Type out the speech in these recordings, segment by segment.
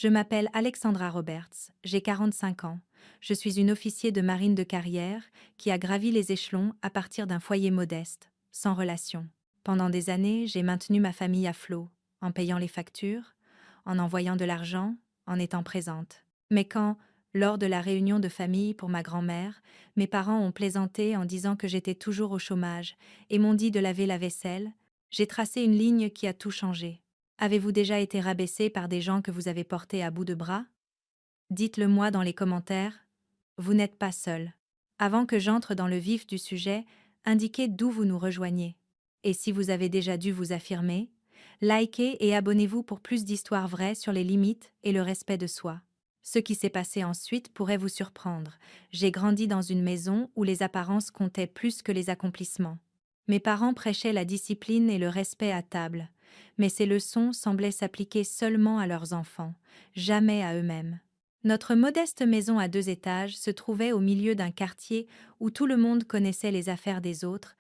Je m'appelle Alexandra Roberts, j'ai 45 ans. Je suis une officier de marine de carrière qui a gravi les échelons à partir d'un foyer modeste, sans relation. Pendant des années, j'ai maintenu ma famille à flot, en payant les factures, en envoyant de l'argent, en étant présente. Mais quand, lors de la réunion de famille pour ma grand-mère, mes parents ont plaisanté en disant que j'étais toujours au chômage et m'ont dit de laver la vaisselle, j'ai tracé une ligne qui a tout changé. Avez-vous déjà été rabaissé par des gens que vous avez portés à bout de bras? Dites-le moi dans les commentaires. Vous n'êtes pas seul. Avant que j'entre dans le vif du sujet, indiquez d'où vous nous rejoignez. Et si vous avez déjà dû vous affirmer, likez et abonnez-vous pour plus d'histoires vraies sur les limites et le respect de soi. Ce qui s'est passé ensuite pourrait vous surprendre. J'ai grandi dans une maison où les apparences comptaient plus que les accomplissements. Mes parents prêchaient la discipline et le respect à table, mais ces leçons semblaient s'appliquer seulement à leurs enfants, jamais à eux-mêmes. Notre modeste maison à 2 étages se trouvait au milieu d'un quartier où tout le monde connaissait les affaires des autres,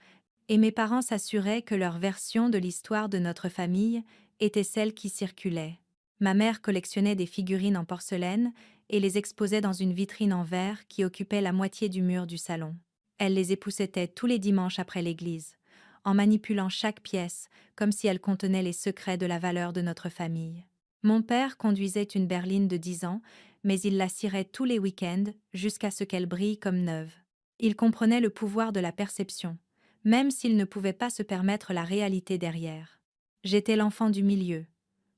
et mes parents s'assuraient que leur version de l'histoire de notre famille était celle qui circulait. Ma mère collectionnait des figurines en porcelaine et les exposait dans une vitrine en verre qui occupait la moitié du mur du salon. Elle les époussetait tous les dimanches après l'église, en manipulant chaque pièce comme si elle contenait les secrets de la valeur de notre famille. Mon père conduisait une berline de 10 ans, mais il la cirait tous les week-ends jusqu'à ce qu'elle brille comme neuve. Il comprenait le pouvoir de la perception, même s'il ne pouvait pas se permettre la réalité derrière. J'étais l'enfant du milieu,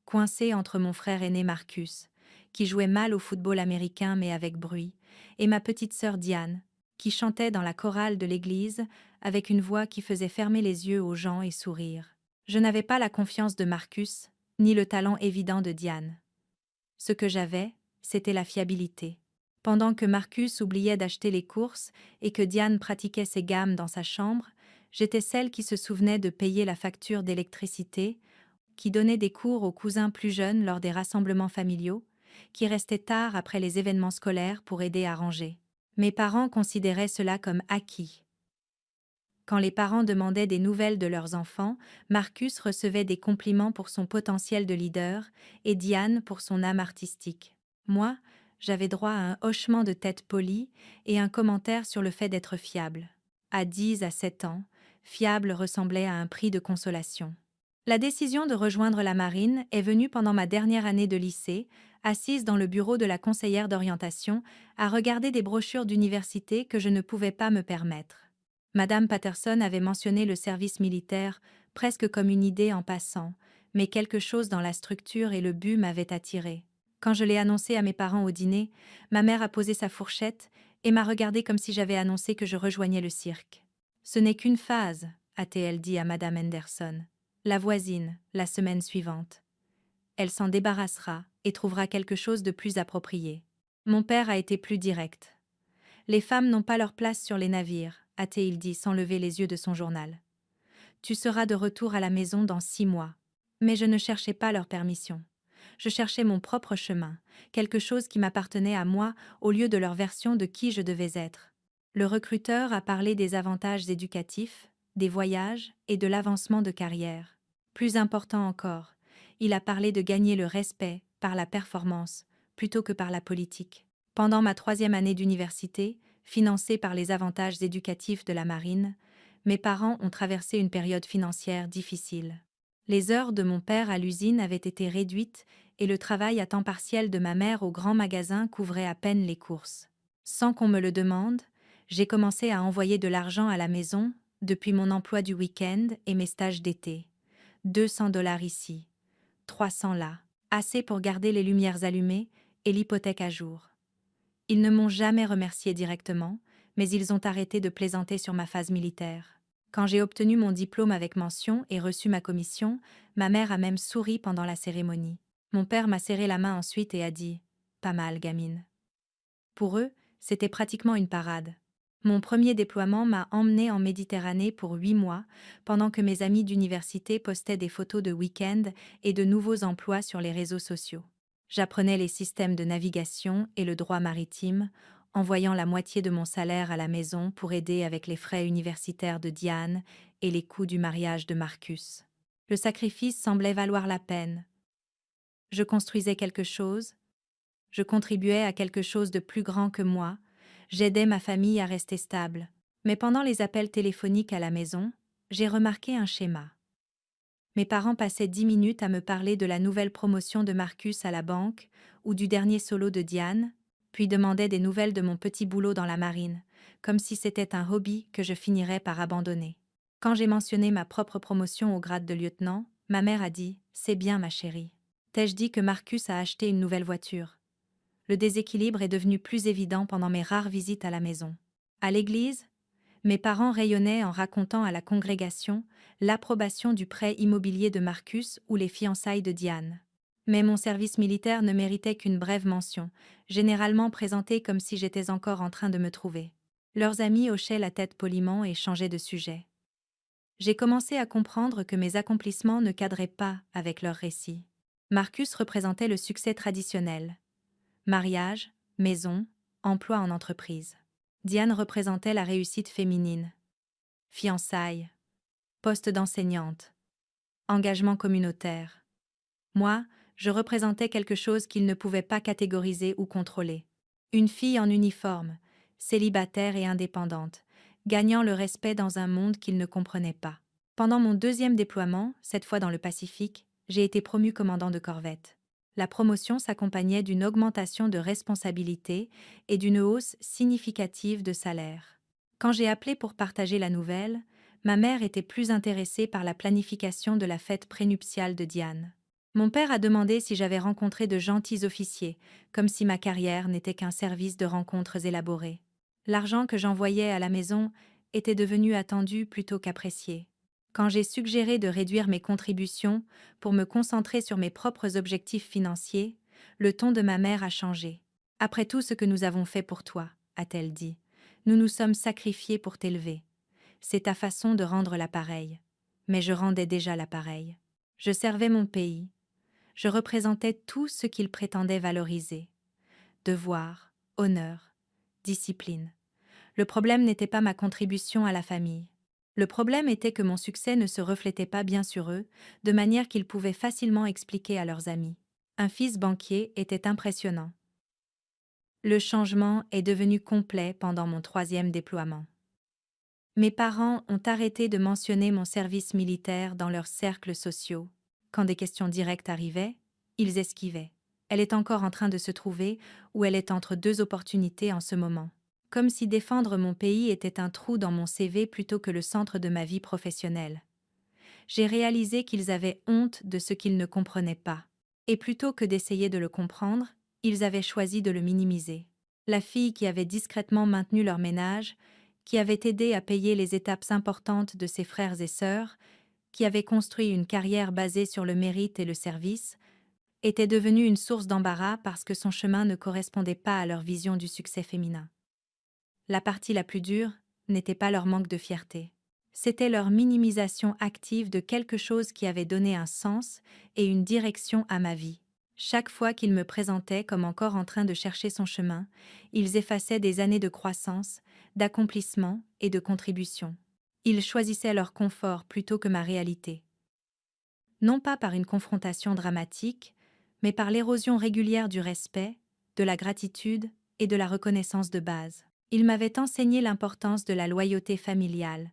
coincé entre mon frère aîné Marcus, qui jouait mal au football américain mais avec bruit, et ma petite sœur Diane, qui chantait dans la chorale de l'église avec une voix qui faisait fermer les yeux aux gens et sourire. Je n'avais pas la confiance de Marcus, ni le talent évident de Diane. Ce que j'avais, c'était la fiabilité. Pendant que Marcus oubliait d'acheter les courses et que Diane pratiquait ses gammes dans sa chambre, j'étais celle qui se souvenait de payer la facture d'électricité, qui donnait des cours aux cousins plus jeunes lors des rassemblements familiaux, qui restait tard après les événements scolaires pour aider à ranger. Mes parents considéraient cela comme acquis. Quand les parents demandaient des nouvelles de leurs enfants, Marcus recevait des compliments pour son potentiel de leader et Diane pour son âme artistique. Moi, j'avais droit à un hochement de tête poli et un commentaire sur le fait d'être fiable. À 10 à 7 ans, fiable ressemblait à un prix de consolation. La décision de rejoindre la marine est venue pendant ma dernière année de lycée, assise dans le bureau de la conseillère d'orientation, à regarder des brochures d'université que je ne pouvais pas me permettre. Madame Patterson avait mentionné le service militaire presque comme une idée en passant, mais quelque chose dans la structure et le but m'avait attiré. Quand je l'ai annoncé à mes parents au dîner, ma mère a posé sa fourchette et m'a regardé comme si j'avais annoncé que je rejoignais le cirque. Ce n'est qu'une phase, a-t-elle dit à Madame Henderson. La voisine, la semaine suivante. Elle s'en débarrassera et trouvera quelque chose de plus approprié. Mon père a été plus direct. Les femmes n'ont pas leur place sur les navires, a-t-il dit sans lever les yeux de son journal. Tu seras de retour à la maison dans 6 mois. Mais je ne cherchais pas leur permission. Je cherchais mon propre chemin, quelque chose qui m'appartenait à moi au lieu de leur version de qui je devais être. Le recruteur a parlé des avantages éducatifs, des voyages et de l'avancement de carrière. Plus important encore, il a parlé de gagner le respect par la performance plutôt que par la politique. Pendant ma 3e année d'université, financée par les avantages éducatifs de la marine, mes parents ont traversé une période financière difficile. Les heures de mon père à l'usine avaient été réduites et le travail à temps partiel de ma mère au grand magasin couvrait à peine les courses. Sans qu'on me le demande, j'ai commencé à envoyer de l'argent à la maison depuis mon emploi du week-end et mes stages d'été. 200 $ ici, 300 là, assez pour garder les lumières allumées et l'hypothèque à jour. Ils ne m'ont jamais remercié directement, mais ils ont arrêté de plaisanter sur ma phase militaire. Quand j'ai obtenu mon diplôme avec mention et reçu ma commission, ma mère a même souri pendant la cérémonie. Mon père m'a serré la main ensuite et a dit « Pas mal, gamine ». Pour eux, c'était pratiquement une parade. Mon premier déploiement m'a emmené en Méditerranée pour 8 mois, pendant que mes amis d'université postaient des photos de week-end et de nouveaux emplois sur les réseaux sociaux. J'apprenais les systèmes de navigation et le droit maritime, envoyant la moitié de mon salaire à la maison pour aider avec les frais universitaires de Diane et les coûts du mariage de Marcus. Le sacrifice semblait valoir la peine. Je construisais quelque chose, Je contribuais à quelque chose de plus grand que moi, j'aidais ma famille à rester stable. Mais pendant les appels téléphoniques à la maison, j'ai remarqué un schéma. Mes parents passaient 10 minutes à me parler de la nouvelle promotion de Marcus à la banque ou du dernier solo de Diane, puis demandaient des nouvelles de mon petit boulot dans la marine, comme si c'était un hobby que je finirais par abandonner. Quand j'ai mentionné ma propre promotion au grade de lieutenant, ma mère a dit « C'est bien, ma chérie. » T'ai-je dit que Marcus a acheté une nouvelle voiture? Le déséquilibre est devenu plus évident pendant mes rares visites à la maison. À l'église, mes parents rayonnaient en racontant à la congrégation l'approbation du prêt immobilier de Marcus ou les fiançailles de Diane. Mais mon service militaire ne méritait qu'une brève mention, généralement présentée comme si j'étais encore en train de me trouver. Leurs amis hochaient la tête poliment et changeaient de sujet. J'ai commencé à comprendre que mes accomplissements ne cadraient pas avec leurs récits. Marcus représentait le succès traditionnel. Mariage, maison, emploi en entreprise. Diane représentait la réussite féminine. Fiançailles, poste d'enseignante, engagement communautaire. Moi, je représentais quelque chose qu'il ne pouvait pas catégoriser ou contrôler. Une fille en uniforme, célibataire et indépendante, gagnant le respect dans un monde qu'il ne comprenait pas. Pendant mon deuxième déploiement, cette fois dans le Pacifique, j'ai été promu commandant de corvette. La promotion s'accompagnait d'une augmentation de responsabilité et d'une hausse significative de salaire. Quand j'ai appelé pour partager la nouvelle, ma mère était plus intéressée par la planification de la fête prénuptiale de Diane. Mon père a demandé si j'avais rencontré de gentils officiers, comme si ma carrière n'était qu'un service de rencontres élaborées. L'argent que j'envoyais à la maison était devenu attendu plutôt qu'apprécié. Quand j'ai suggéré de réduire mes contributions pour me concentrer sur mes propres objectifs financiers, le ton de ma mère a changé. « Après tout ce que nous avons fait pour toi, » a-t-elle dit, « nous nous sommes sacrifiés pour t'élever. C'est ta façon de rendre l'appareil. » Mais je rendais déjà l'appareil. Je servais mon pays. Je représentais tout ce qu'il prétendait valoriser. Devoir, honneur, discipline. Le problème n'était pas ma contribution à la famille. Le problème était que mon succès ne se reflétait pas bien sur eux, de manière qu'ils pouvaient facilement expliquer à leurs amis. Un fils banquier était impressionnant. Le changement est devenu complet pendant mon troisième déploiement. Mes parents ont arrêté de mentionner mon service militaire dans leurs cercles sociaux. Quand des questions directes arrivaient, ils esquivaient. Elle est encore en train de se trouver ou elle est entre deux opportunités en ce moment. Comme si défendre mon pays était un trou dans mon CV plutôt que le centre de ma vie professionnelle. J'ai réalisé qu'ils avaient honte de ce qu'ils ne comprenaient pas. Et plutôt que d'essayer de le comprendre, ils avaient choisi de le minimiser. La fille qui avait discrètement maintenu leur ménage, qui avait aidé à payer les étapes importantes de ses frères et sœurs, qui avait construit une carrière basée sur le mérite et le service, était devenue une source d'embarras parce que son chemin ne correspondait pas à leur vision du succès féminin. La partie la plus dure n'était pas leur manque de fierté. C'était leur minimisation active de quelque chose qui avait donné un sens et une direction à ma vie. Chaque fois qu'ils me présentaient comme encore en train de chercher son chemin, ils effaçaient des années de croissance, d'accomplissement et de contribution. Ils choisissaient leur confort plutôt que ma réalité. Non pas par une confrontation dramatique, mais par l'érosion régulière du respect, de la gratitude et de la reconnaissance de base. Ils m'avaient enseigné l'importance de la loyauté familiale,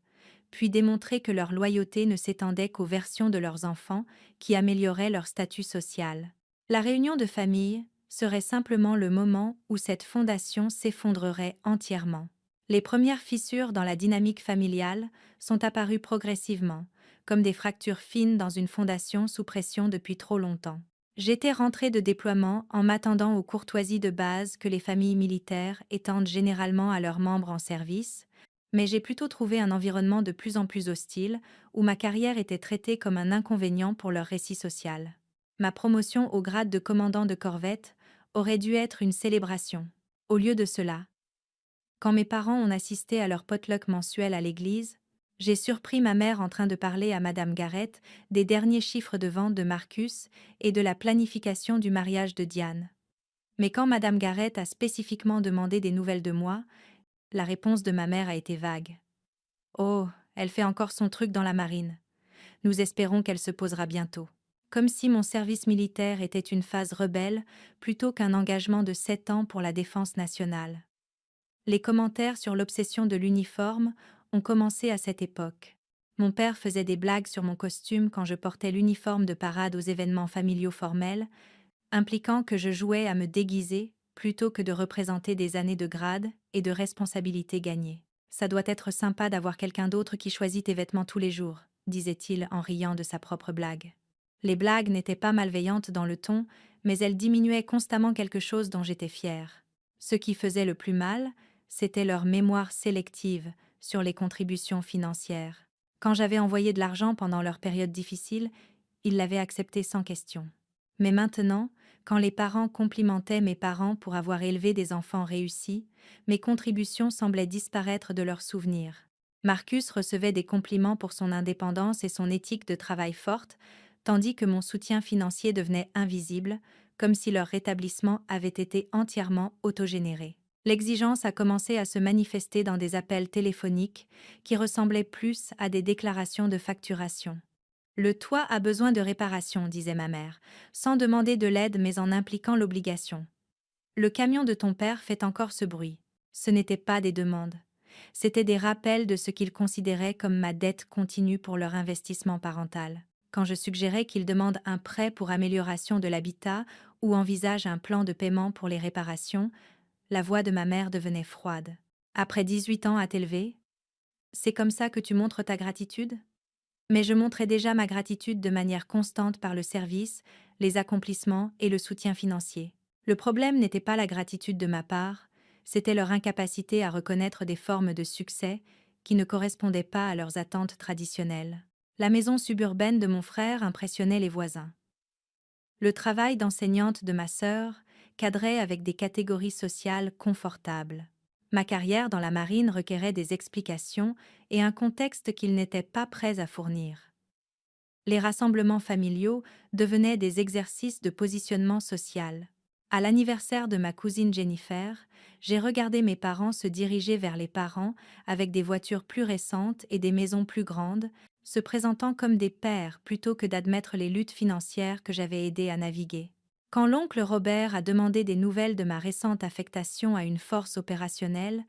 puis démontré que leur loyauté ne s'étendait qu'aux versions de leurs enfants qui amélioraient leur statut social. La réunion de famille serait simplement le moment où cette fondation s'effondrerait entièrement. Les premières fissures dans la dynamique familiale sont apparues progressivement, comme des fractures fines dans une fondation sous pression depuis trop longtemps. J'étais rentrée de déploiement en m'attendant aux courtoisies de base que les familles militaires étendent généralement à leurs membres en service, mais j'ai plutôt trouvé un environnement de plus en plus hostile où ma carrière était traitée comme un inconvénient pour leur récit social. Ma promotion au grade de commandant de corvette aurait dû être une célébration. Au lieu de cela, quand mes parents ont assisté à leur potluck mensuel à l'église, j'ai surpris ma mère en train de parler à Madame Garrett des derniers chiffres de vente de Marcus et de la planification du mariage de Diane. Mais quand Madame Garrett a spécifiquement demandé des nouvelles de moi, la réponse de ma mère a été vague. « Oh, elle fait encore son truc dans la marine. Nous espérons qu'elle se posera bientôt. » comme si mon service militaire était une phase rebelle plutôt qu'un engagement de 7 ans pour la défense nationale. Les commentaires sur l'obsession de l'uniforme ont commencé à cette époque. Mon père faisait des blagues sur mon costume quand je portais l'uniforme de parade aux événements familiaux formels, impliquant que je jouais à me déguiser plutôt que de représenter des années de grade et de responsabilités gagnées. Ça doit être sympa d'avoir quelqu'un d'autre qui choisit tes vêtements tous les jours, disait-il en riant de sa propre blague. Les blagues n'étaient pas malveillantes dans le ton, mais elles diminuaient constamment quelque chose dont j'étais fière. Ce qui faisait le plus mal, c'était leur mémoire sélective sur les contributions financières. Quand j'avais envoyé de l'argent pendant leur période difficile, ils l'avaient accepté sans question. Mais maintenant, quand les parents complimentaient mes parents pour avoir élevé des enfants réussis, mes contributions semblaient disparaître de leurs souvenirs. Marcus recevait des compliments pour son indépendance et son éthique de travail forte, tandis que mon soutien financier devenait invisible, comme si leur rétablissement avait été entièrement autogénéré. L'exigence a commencé à se manifester dans des appels téléphoniques qui ressemblaient plus à des déclarations de facturation. Le toit a besoin de réparation, disait ma mère, sans demander de l'aide mais en impliquant l'obligation. Le camion de ton père fait encore ce bruit. Ce n'étaient pas des demandes. C'étaient des rappels de ce qu'ils considéraient comme ma dette continue pour leur investissement parental. Quand je suggérais qu'ils demandent un prêt pour amélioration de l'habitat ou envisagent un plan de paiement pour les réparations, la voix de ma mère devenait froide. Après 18 ans à t'élever, c'est comme ça que tu montres ta gratitude ? Mais je montrais déjà ma gratitude de manière constante par le service, les accomplissements et le soutien financier. Le problème n'était pas la gratitude de ma part, c'était leur incapacité à reconnaître des formes de succès qui ne correspondaient pas à leurs attentes traditionnelles. La maison suburbaine de mon frère impressionnait les voisins. Le travail d'enseignante de ma sœur cadrait avec des catégories sociales confortables. Ma carrière dans la marine requérait des explications et un contexte qu'ils n'étaient pas prêts à fournir. Les rassemblements familiaux devenaient des exercices de positionnement social. À l'anniversaire de ma cousine Jennifer, j'ai regardé mes parents se diriger vers les parents avec des voitures plus récentes et des maisons plus grandes, se présentant comme des pères plutôt que d'admettre les luttes financières que j'avais aidé à naviguer. Quand l'oncle Robert a demandé des nouvelles de ma récente affectation à une force opérationnelle,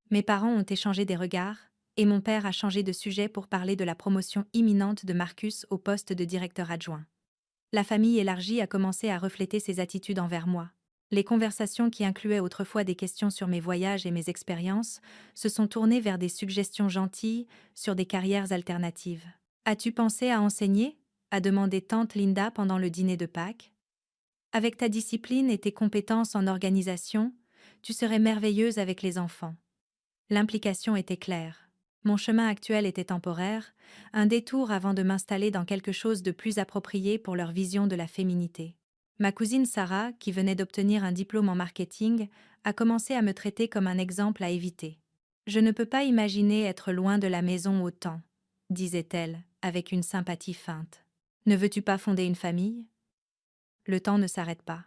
mes parents ont échangé des regards, et mon père a changé de sujet pour parler de la promotion imminente de Marcus au poste de directeur adjoint. La famille élargie a commencé à refléter ses attitudes envers moi. Les conversations qui incluaient autrefois des questions sur mes voyages et mes expériences se sont tournées vers des suggestions gentilles sur des carrières alternatives. « As-tu pensé à enseigner ?» a demandé tante Linda pendant le dîner de Pâques. « Avec ta discipline et tes compétences en organisation, tu serais merveilleuse avec les enfants. » L'implication était claire. Mon chemin actuel était temporaire, un détour avant de m'installer dans quelque chose de plus approprié pour leur vision de la féminité. Ma cousine Sarah, qui venait d'obtenir un diplôme en marketing, a commencé à me traiter comme un exemple à éviter. « Je ne peux pas imaginer être loin de la maison autant, » disait-elle, avec une sympathie feinte. « Ne veux-tu pas fonder une famille ?» Le temps ne s'arrête pas.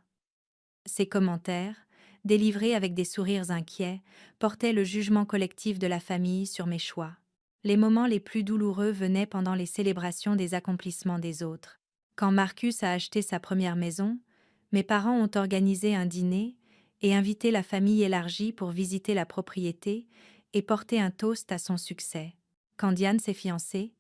Ces commentaires, délivrés avec des sourires inquiets, portaient le jugement collectif de la famille sur mes choix. Les moments les plus douloureux venaient pendant les célébrations des accomplissements des autres. Quand Marcus a acheté sa première maison, mes parents ont organisé un dîner et invité la famille élargie pour visiter la propriété et porter un toast à son succès. Quand Diane s'est fiancée,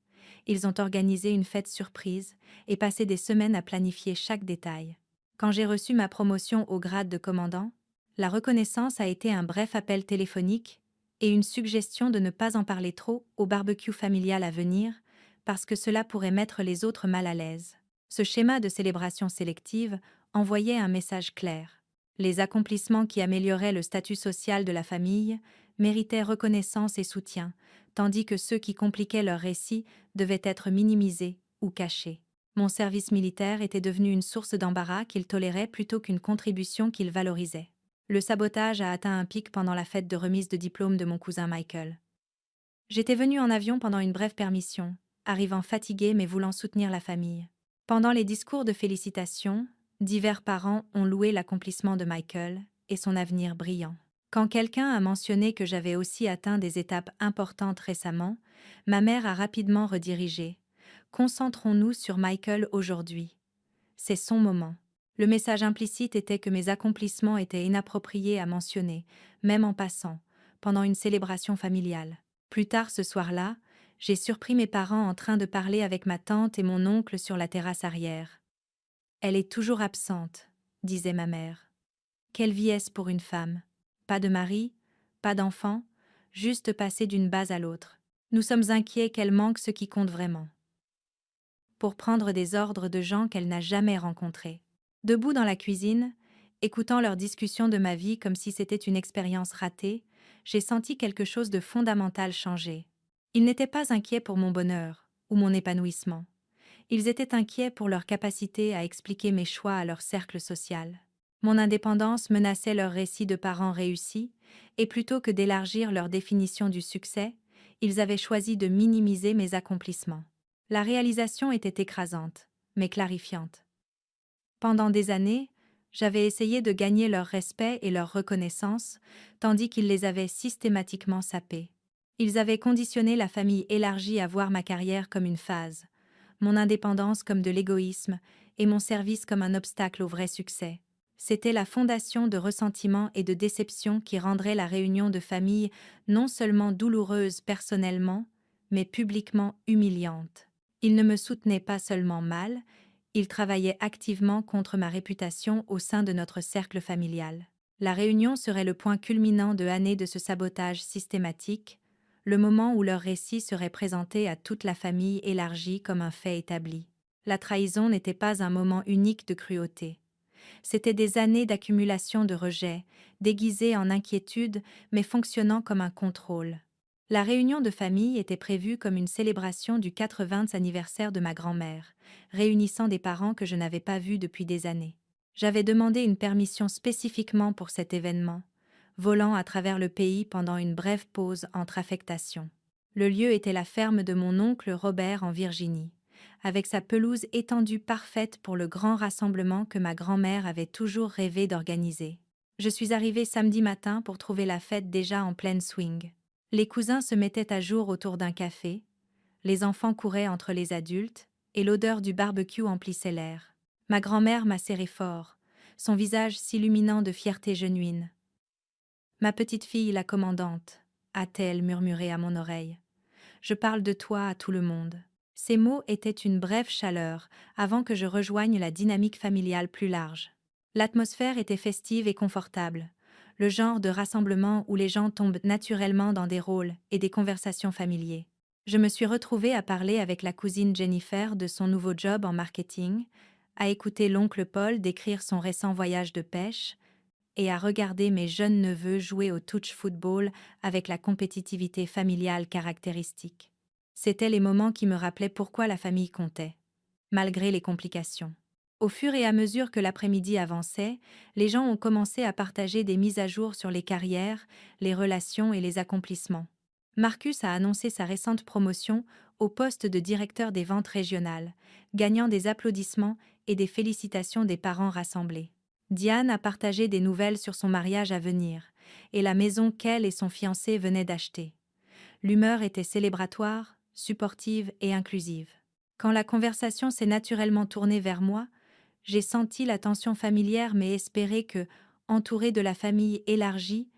ils ont organisé une fête surprise et passé des semaines à planifier chaque détail. Quand j'ai reçu ma promotion au grade de commandant, la reconnaissance a été un bref appel téléphonique et une suggestion de ne pas en parler trop au barbecue familial à venir, parce que cela pourrait mettre les autres mal à l'aise. Ce schéma de célébration sélective envoyait un message clair. Les accomplissements qui amélioraient le statut social de la famille méritaient reconnaissance et soutien, tandis que ceux qui compliquaient leur récit devaient être minimisés ou cachés. Mon service militaire était devenu une source d'embarras qu'il tolérait plutôt qu'une contribution qu'il valorisait. Le sabotage a atteint un pic pendant la fête de remise de diplôme de mon cousin Michael. J'étais venue en avion pendant une brève permission, arrivant fatiguée mais voulant soutenir la famille. Pendant les discours de félicitations, divers parents ont loué l'accomplissement de Michael et son avenir brillant. Quand quelqu'un a mentionné que j'avais aussi atteint des étapes importantes récemment, ma mère a rapidement redirigé. « Concentrons-nous sur Michael aujourd'hui. C'est son moment. Le message implicite était que mes accomplissements étaient inappropriés à mentionner, même en passant, pendant une célébration familiale. Plus tard ce soir-là, j'ai surpris mes parents en train de parler avec ma tante et mon oncle sur la terrasse arrière. Elle est toujours absente, disait ma mère. Quelle vie est-ce pour une femme? Pas de mari, pas d'enfant, juste passer d'une base à l'autre. Nous sommes inquiets qu'elle manque ce qui compte vraiment. Pour prendre des ordres de gens qu'elle n'a jamais rencontrés. Debout dans la cuisine, écoutant leurs discussions de ma vie comme si c'était une expérience ratée, j'ai senti quelque chose de fondamental changer. Ils n'étaient pas inquiets pour mon bonheur ou mon épanouissement. Ils étaient inquiets pour leur capacité à expliquer mes choix à leur cercle social. Mon indépendance menaçait leur récit de parents réussis, et plutôt que d'élargir leur définition du succès, ils avaient choisi de minimiser mes accomplissements. La réalisation était écrasante, mais clarifiante. Pendant des années, j'avais essayé de gagner leur respect et leur reconnaissance, tandis qu'ils les avaient systématiquement sapés. Ils avaient conditionné la famille élargie à voir ma carrière comme une phase, mon indépendance comme de l'égoïsme et mon service comme un obstacle au vrai succès. C'était la fondation de ressentiments et de déception qui rendrait la réunion de famille non seulement douloureuse personnellement, mais publiquement humiliante. Ils ne me soutenaient pas seulement mal, ils travaillaient activement contre ma réputation au sein de notre cercle familial. La réunion serait le point culminant de années de ce sabotage systématique, le moment où leur récit serait présenté à toute la famille élargie comme un fait établi. La trahison n'était pas un moment unique de cruauté. C'étaient des années d'accumulation de rejets, déguisés en inquiétude mais fonctionnant comme un contrôle. La réunion de famille était prévue comme une célébration du 80e anniversaire de ma grand-mère, réunissant des parents que je n'avais pas vus depuis des années. J'avais demandé une permission spécifiquement pour cet événement, volant à travers le pays pendant une brève pause entre affectations. Le lieu était la ferme de mon oncle Robert en Virginie, avec sa pelouse étendue parfaite pour le grand rassemblement que ma grand-mère avait toujours rêvé d'organiser. Je suis arrivée samedi matin pour trouver la fête déjà en pleine swing. Les cousins se mettaient à jour autour d'un café, les enfants couraient entre les adultes, et l'odeur du barbecue emplissait l'air. Ma grand-mère m'a serré fort, son visage s'illuminant de fierté genuine. Ma petite fille, la commandante, a-t-elle murmuré à mon oreille. Je parle de toi à tout le monde. Ces mots étaient une brève chaleur avant que je rejoigne la dynamique familiale plus large. L'atmosphère était festive et confortable, le genre de rassemblement où les gens tombent naturellement dans des rôles et des conversations familiers. Je me suis retrouvée à parler avec la cousine Jennifer de son nouveau job en marketing, à écouter l'oncle Paul décrire son récent voyage de pêche, et à regarder mes jeunes neveux jouer au touch football avec la compétitivité familiale caractéristique. C'étaient les moments qui me rappelaient pourquoi la famille comptait, malgré les complications. Au fur et à mesure que l'après-midi avançait, les gens ont commencé à partager des mises à jour sur les carrières, les relations et les accomplissements. Marcus a annoncé sa récente promotion au poste de directeur des ventes régionales, gagnant des applaudissements et des félicitations des parents rassemblés. Diane a partagé des nouvelles sur son mariage à venir, et la maison qu'elle et son fiancé venaient d'acheter. L'humeur était célébratoire, supportive et inclusive. Quand la conversation s'est naturellement tournée vers moi, j'ai senti la tension familière mais espéré que, entourée de la famille élargie,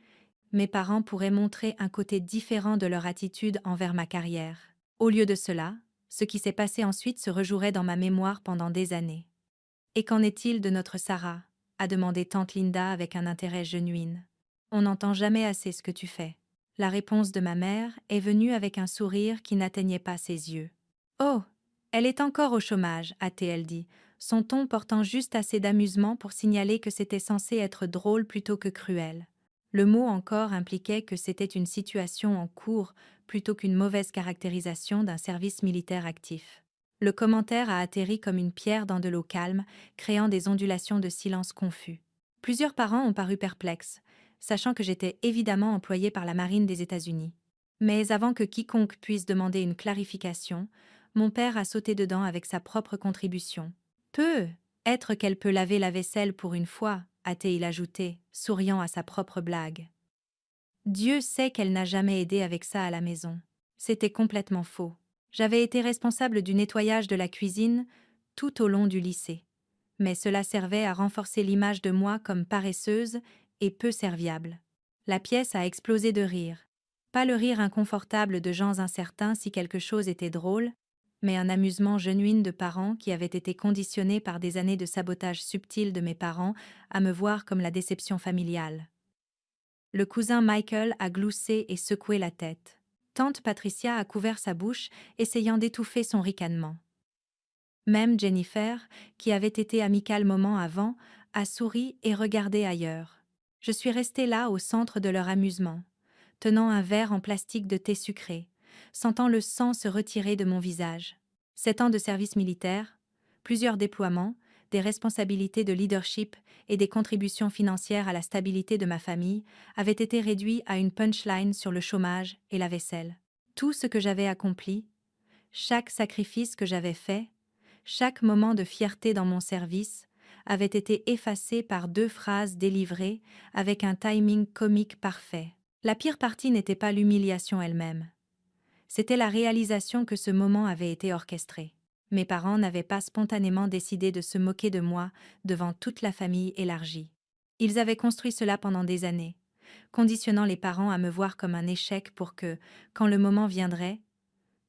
mes parents pourraient montrer un côté différent de leur attitude envers ma carrière. Au lieu de cela, ce qui s'est passé ensuite se rejouerait dans ma mémoire pendant des années. « Et qu'en est-il de notre Sarah ?» a demandé tante Linda avec un intérêt genuin. « On n'entend jamais assez ce que tu fais. » La réponse de ma mère est venue avec un sourire qui n'atteignait pas ses yeux. « Oh, elle est encore au chômage, a-t-elle dit, son ton portant juste assez d'amusement pour signaler que c'était censé être drôle plutôt que cruel. Le mot encore impliquait que c'était une situation en cours plutôt qu'une mauvaise caractérisation d'un service militaire actif. Le commentaire a atterri comme une pierre dans de l'eau calme, créant des ondulations de silence confus. Plusieurs parents ont paru perplexes, sachant que j'étais évidemment employée par la marine des États-Unis. Mais avant que quiconque puisse demander une clarification, mon père a sauté dedans avec sa propre contribution. « Peu, être qu'elle peut laver la vaisselle pour une fois », a-t-il ajouté, souriant à sa propre blague. Dieu sait qu'elle n'a jamais aidé avec ça à la maison. C'était complètement faux. J'avais été responsable du nettoyage de la cuisine tout au long du lycée. mais cela servait à renforcer l'image de moi comme paresseuse et peu serviable. La pièce a explosé de rire. Pas le rire inconfortable de gens incertains si quelque chose était drôle, mais un amusement genuin de parents qui avaient été conditionnés par des années de sabotage subtil de mes parents à me voir comme la déception familiale. Le cousin Michael a gloussé et secoué la tête. Tante Patricia a couvert sa bouche, essayant d'étouffer son ricanement. Même Jennifer, qui avait été amicale moment avant, a souri et regardé ailleurs. Je suis restée là au centre de leur amusement, tenant un verre en plastique de thé sucré, sentant le sang se retirer de mon visage. 7 ans de service militaire, plusieurs déploiements, des responsabilités de leadership et des contributions financières à la stabilité de ma famille avaient été réduits à une punchline sur le chômage et la vaisselle. Tout ce que j'avais accompli, chaque sacrifice que j'avais fait, chaque moment de fierté dans mon service avait été effacé par 2 phrases délivrées avec un timing comique parfait. La pire partie n'était pas l'humiliation elle-même. C'était la réalisation que ce moment avait été orchestré. Mes parents n'avaient pas spontanément décidé de se moquer de moi devant toute la famille élargie. Ils avaient construit cela pendant des années, conditionnant les parents à me voir comme un échec pour que, quand le moment viendrait,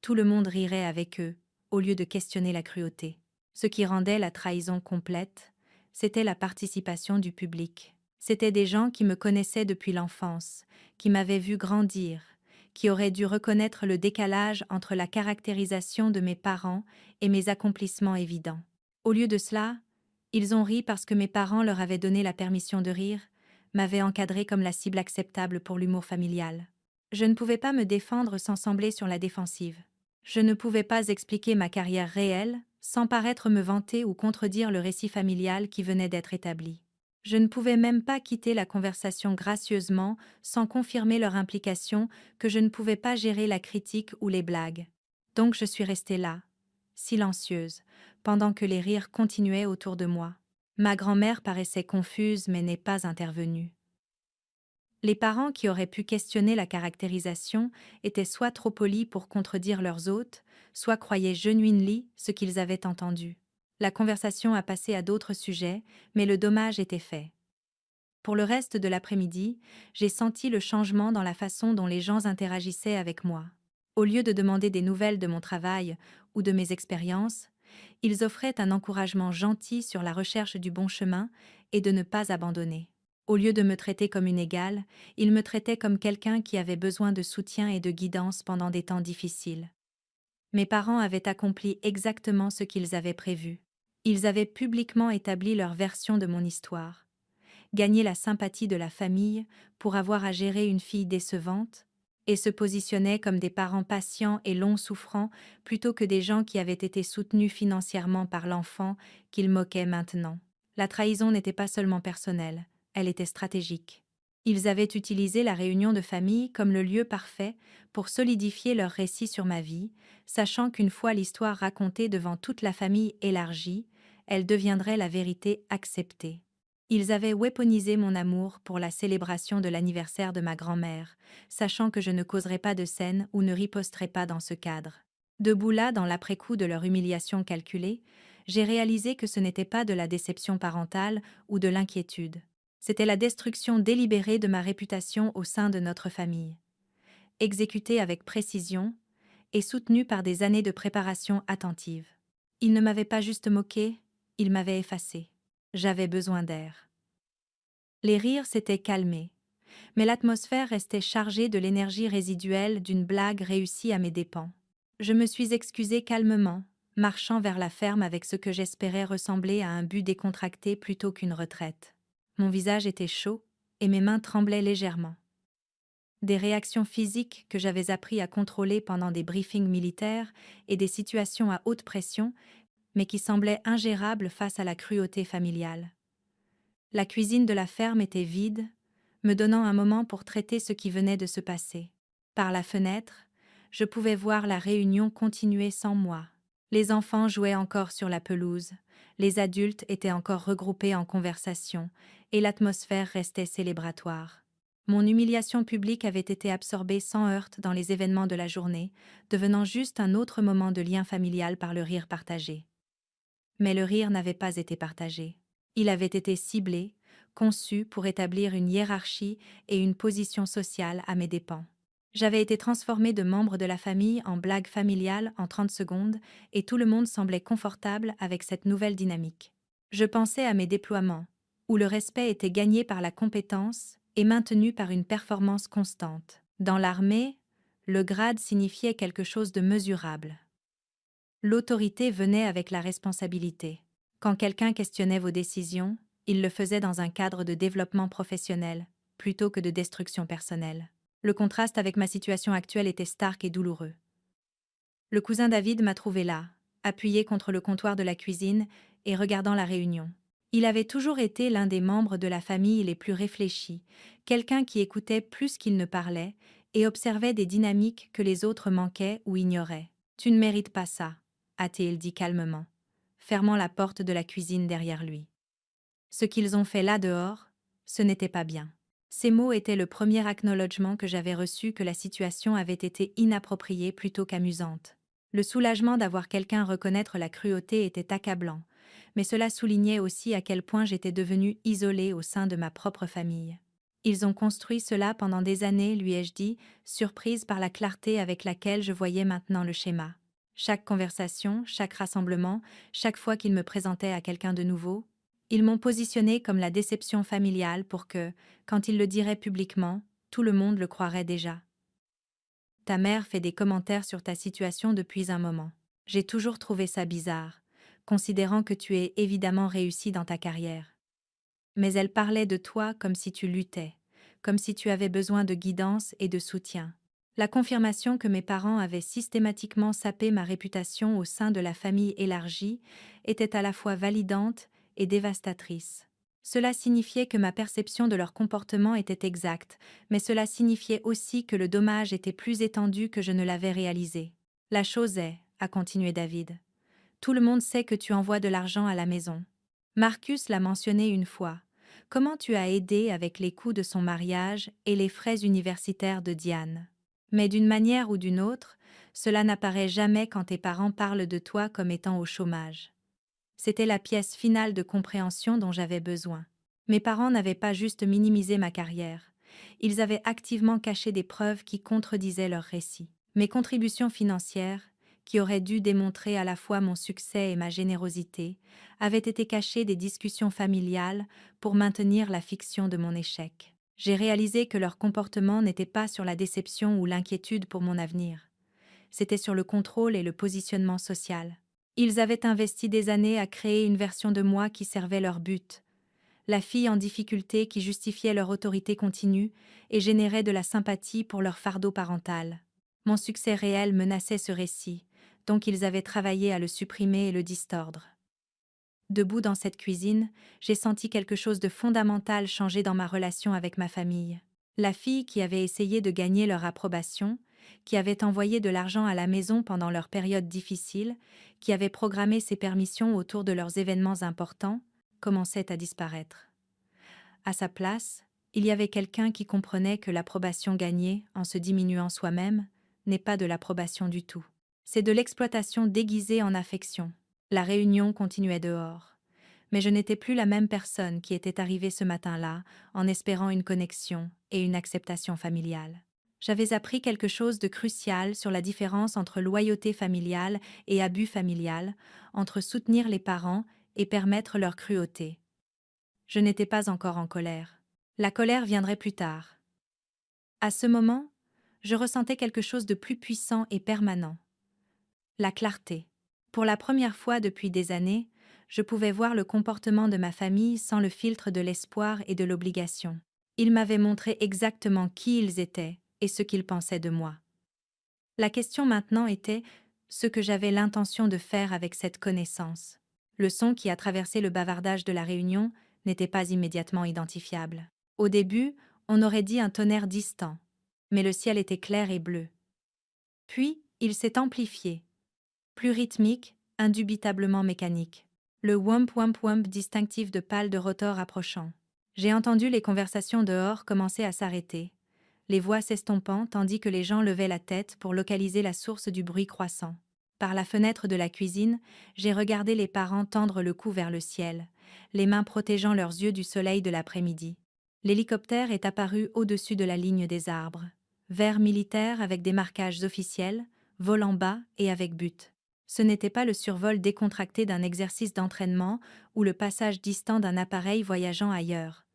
tout le monde rirait avec eux, au lieu de questionner la cruauté. Ce qui rendait la trahison complète, c'était la participation du public. C'étaient des gens qui me connaissaient depuis l'enfance, qui m'avaient vu grandir, qui auraient dû reconnaître le décalage entre la caractérisation de mes parents et mes accomplissements évidents. Au lieu de cela, ils ont ri parce que mes parents leur avaient donné la permission de rire, m'avaient encadré comme la cible acceptable pour l'humour familial. Je ne pouvais pas me défendre sans sembler sur la défensive. Je ne pouvais pas expliquer ma carrière réelle, sans paraître me vanter ou contredire le récit familial qui venait d'être établi. Je ne pouvais même pas quitter la conversation gracieusement, sans confirmer leur implication que je ne pouvais pas gérer la critique ou les blagues. Donc je suis restée là, silencieuse, pendant que les rires continuaient autour de moi. Ma grand-mère paraissait confuse mais n'est pas intervenue. Les parents qui auraient pu questionner la caractérisation étaient soit trop polis pour contredire leurs hôtes, soit croyaient genuinely ce qu'ils avaient entendu. La conversation a passé à d'autres sujets, mais le dommage était fait. Pour le reste de l'après-midi, j'ai senti le changement dans la façon dont les gens interagissaient avec moi. Au lieu de demander des nouvelles de mon travail ou de mes expériences, ils offraient un encouragement gentil sur la recherche du bon chemin et de ne pas abandonner. Au lieu de me traiter comme une égale, ils me traitaient comme quelqu'un qui avait besoin de soutien et de guidance pendant des temps difficiles. Mes parents avaient accompli exactement ce qu'ils avaient prévu. Ils avaient publiquement établi leur version de mon histoire, gagné la sympathie de la famille pour avoir à gérer une fille décevante, et se positionnaient comme des parents patients et longs souffrants plutôt que des gens qui avaient été soutenus financièrement par l'enfant qu'ils moquaient maintenant. La trahison n'était pas seulement personnelle, elle était stratégique. Ils avaient utilisé la réunion de famille comme le lieu parfait pour solidifier leur récit sur ma vie, sachant qu'une fois l'histoire racontée devant toute la famille élargie, elle deviendrait la vérité acceptée. Ils avaient weaponisé mon amour pour la célébration de l'anniversaire de ma grand-mère, sachant que je ne causerais pas de scène ou ne riposterais pas dans ce cadre. Debout là, dans l'après-coup de leur humiliation calculée, j'ai réalisé que ce n'était pas de la déception parentale ou de l'inquiétude. C'était la destruction délibérée de ma réputation au sein de notre famille. Exécutée avec précision et soutenue par des années de préparation attentive. Ils ne m'avaient pas juste moqué, ils m'avaient effacé. J'avais besoin d'air. Les rires s'étaient calmés, mais l'atmosphère restait chargée de l'énergie résiduelle d'une blague réussie à mes dépens. Je me suis excusée calmement, marchant vers la ferme avec ce que j'espérais ressembler à un but décontracté plutôt qu'une retraite. Mon visage était chaud et mes mains tremblaient légèrement. Des réactions physiques que j'avais appris à contrôler pendant des briefings militaires et des situations à haute pression, mais qui semblaient ingérables face à la cruauté familiale. La cuisine de la ferme était vide, me donnant un moment pour traiter ce qui venait de se passer. Par la fenêtre, je pouvais voir la réunion continuer sans moi. Les enfants jouaient encore sur la pelouse, les adultes étaient encore regroupés en conversation, et l'atmosphère restait célébratoire. Mon humiliation publique avait été absorbée sans heurte dans les événements de la journée, devenant juste un autre moment de lien familial par le rire partagé. Mais le rire n'avait pas été partagé. Il avait été ciblé, conçu pour établir une hiérarchie et une position sociale à mes dépens. J'avais été transformée de membre de la famille en blague familiale en 30 secondes et tout le monde semblait confortable avec cette nouvelle dynamique. Je pensais à mes déploiements, où le respect était gagné par la compétence et maintenu par une performance constante. Dans l'armée, le grade signifiait quelque chose de mesurable. L'autorité venait avec la responsabilité. Quand quelqu'un questionnait vos décisions, il le faisait dans un cadre de développement professionnel, plutôt que de destruction personnelle. Le contraste avec ma situation actuelle était stark et douloureux. Le cousin David m'a trouvé là, appuyé contre le comptoir de la cuisine et regardant la réunion. Il avait toujours été l'un des membres de la famille les plus réfléchis, quelqu'un qui écoutait plus qu'il ne parlait et observait des dynamiques que les autres manquaient ou ignoraient. « Tu ne mérites pas ça », a-t-il dit calmement, fermant la porte de la cuisine derrière lui. Ce qu'ils ont fait là dehors, ce n'était pas bien. Ces mots étaient le premier acknowledgement que j'avais reçu que la situation avait été inappropriée plutôt qu'amusante. Le soulagement d'avoir quelqu'un reconnaître la cruauté était accablant, mais cela soulignait aussi à quel point j'étais devenue isolée au sein de ma propre famille. Ils ont construit cela pendant des années, lui ai-je dit, surprise par la clarté avec laquelle je voyais maintenant le schéma. Chaque conversation, chaque rassemblement, chaque fois qu'ils me présentaient à quelqu'un de nouveau, ils m'ont positionné comme la déception familiale pour que, quand ils le diraient publiquement, tout le monde le croirait déjà. Ta mère fait des commentaires sur ta situation depuis un moment. J'ai toujours trouvé ça bizarre, considérant que tu es évidemment réussi dans ta carrière. Mais elle parlait de toi comme si tu luttais, comme si tu avais besoin de guidance et de soutien. La confirmation que mes parents avaient systématiquement sapé ma réputation au sein de la famille élargie était à la fois validante et dévastatrice. Cela signifiait que ma perception de leur comportement était exacte, mais cela signifiait aussi que le dommage était plus étendu que je ne l'avais réalisé. La chose est, a continué David, tout le monde sait que tu envoies de l'argent à la maison. Marcus l'a mentionné une fois. Comment tu as aidé avec les coûts de son mariage et les frais universitaires de Diane. Mais d'une manière ou d'une autre, cela n'apparaît jamais quand tes parents parlent de toi comme étant au chômage. C'était la pièce finale de compréhension dont j'avais besoin. Mes parents n'avaient pas juste minimisé ma carrière. Ils avaient activement caché des preuves qui contredisaient leur récit. Mes contributions financières, qui auraient dû démontrer à la fois mon succès et ma générosité, avaient été cachées des discussions familiales pour maintenir la fiction de mon échec. J'ai réalisé que leur comportement n'était pas sur la déception ou l'inquiétude pour mon avenir. C'était sur le contrôle et le positionnement social. Ils avaient investi des années à créer une version de moi qui servait leur but. La fille en difficulté qui justifiait leur autorité continue et générait de la sympathie pour leur fardeau parental. Mon succès réel menaçait ce récit, donc ils avaient travaillé à le supprimer et le distordre. Debout dans cette cuisine, j'ai senti quelque chose de fondamental changer dans ma relation avec ma famille. La fille qui avait essayé de gagner leur approbation, qui avait envoyé de l'argent à la maison pendant leur période difficile, qui avait programmé ses permissions autour de leurs événements importants, commençait à disparaître. À sa place, il y avait quelqu'un qui comprenait que l'approbation gagnée, en se diminuant soi-même, n'est pas de l'approbation du tout. C'est de l'exploitation déguisée en affection. La réunion continuait dehors. Mais je n'étais plus la même personne qui était arrivée ce matin-là, en espérant une connexion et une acceptation familiale. J'avais appris quelque chose de crucial sur la différence entre loyauté familiale et abus familial, entre soutenir les parents et permettre leur cruauté. Je n'étais pas encore en colère. La colère viendrait plus tard. À ce moment, je ressentais quelque chose de plus puissant et permanent. La clarté. Pour la première fois depuis des années, je pouvais voir le comportement de ma famille sans le filtre de l'espoir et de l'obligation. Ils m'avaient montré exactement qui ils étaient et ce qu'ils pensaient de moi. La question maintenant était ce que j'avais l'intention de faire avec cette connaissance. Le son qui a traversé le bavardage de la réunion n'était pas immédiatement identifiable. Au début, on aurait dit un tonnerre distant, mais le ciel était clair et bleu. Puis, il s'est amplifié. Plus rythmique, indubitablement mécanique. Le whomp-whomp-whomp distinctif de pales de rotor approchant. J'ai entendu les conversations dehors commencer à s'arrêter, les voix s'estompant tandis que les gens levaient la tête pour localiser la source du bruit croissant. Par la fenêtre de la cuisine, j'ai regardé les parents tendre le cou vers le ciel, les mains protégeant leurs yeux du soleil de l'après-midi. L'hélicoptère est apparu au-dessus de la ligne des arbres. Vert militaire avec des marquages officiels, volant bas et avec but. Ce n'était pas le survol décontracté d'un exercice d'entraînement ou le passage distant d'un appareil voyageant ailleurs.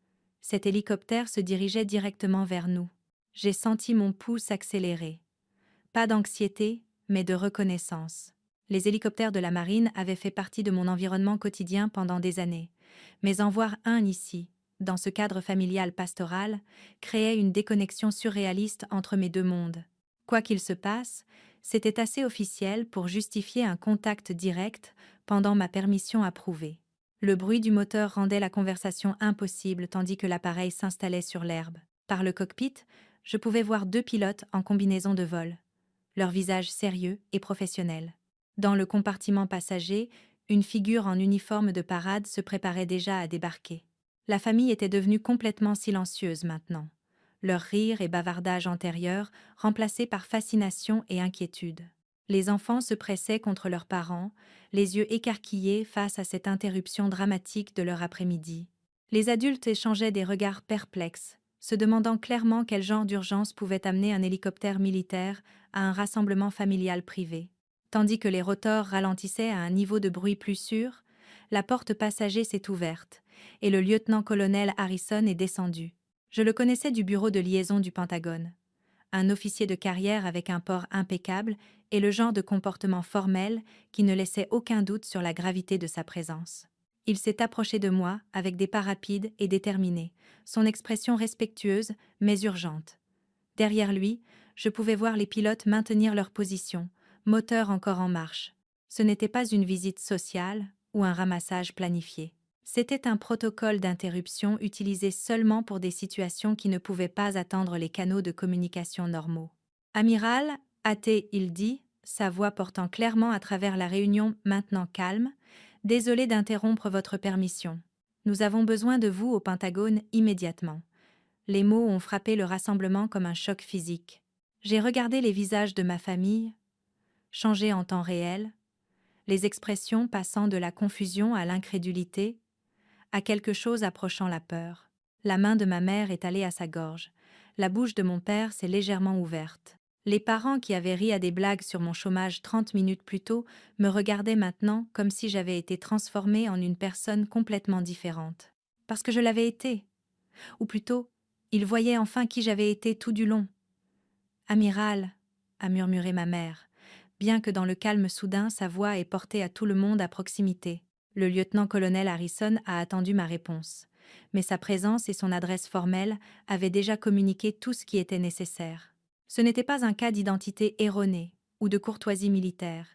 Cet hélicoptère se dirigeait directement vers nous. J'ai senti mon pouls s'accélérer. Pas d'anxiété, mais de reconnaissance. Les hélicoptères de la marine avaient fait partie de mon environnement quotidien pendant des années. Mais en voir un ici, dans ce cadre familial pastoral, créait une déconnexion surréaliste entre mes deux mondes. Quoi qu'il se passe, c'était assez officiel pour justifier un contact direct pendant ma permission approuvée. Le bruit du moteur rendait la conversation impossible tandis que l'appareil s'installait sur l'herbe. Par le cockpit, je pouvais voir deux pilotes en combinaison de vol, leur visage sérieux et professionnel. Dans le compartiment passager, une figure en uniforme de parade se préparait déjà à débarquer. La famille était devenue complètement silencieuse maintenant, leurs rires et bavardages antérieurs remplacés par fascination et inquiétude. Les enfants se pressaient contre leurs parents, les yeux écarquillés face à cette interruption dramatique de leur après-midi. Les adultes échangeaient des regards perplexes, se demandant clairement quel genre d'urgence pouvait amener un hélicoptère militaire à un rassemblement familial privé. Tandis que les rotors ralentissaient à un niveau de bruit plus sûr, la porte passager s'est ouverte, et le lieutenant-colonel Harrison est descendu. Je le connaissais du bureau de liaison du Pentagone. Un officier de carrière avec un port impeccable et le genre de comportement formel qui ne laissait aucun doute sur la gravité de sa présence. Il s'est approché de moi avec des pas rapides et déterminés, son expression respectueuse mais urgente. Derrière lui, je pouvais voir les pilotes maintenir leur position, moteur encore en marche. Ce n'était pas une visite sociale ou un ramassage planifié. C'était un protocole d'interruption utilisé seulement pour des situations qui ne pouvaient pas attendre les canaux de communication normaux. Amiral, a-t-il dit, sa voix portant clairement à travers la réunion maintenant calme, désolé d'interrompre votre permission. Nous avons besoin de vous au Pentagone immédiatement. Les mots ont frappé le rassemblement comme un choc physique. J'ai regardé les visages de ma famille, changés en temps réel, les expressions passant de la confusion à l'incrédulité, à quelque chose approchant la peur. La main de ma mère est allée à sa gorge. La bouche de mon père s'est légèrement ouverte. Les parents qui avaient ri à des blagues sur mon chômage 30 minutes plus tôt me regardaient maintenant comme si j'avais été transformée en une personne complètement différente. Parce que je l'avais été. Ou plutôt, ils voyaient enfin qui j'avais été tout du long. « Amiral », a murmuré ma mère, bien que dans le calme soudain sa voix ait porté à tout le monde à proximité. Le lieutenant-colonel Harrison a attendu ma réponse, mais sa présence et son adresse formelle avaient déjà communiqué tout ce qui était nécessaire. Ce n'était pas un cas d'identité erronée ou de courtoisie militaire,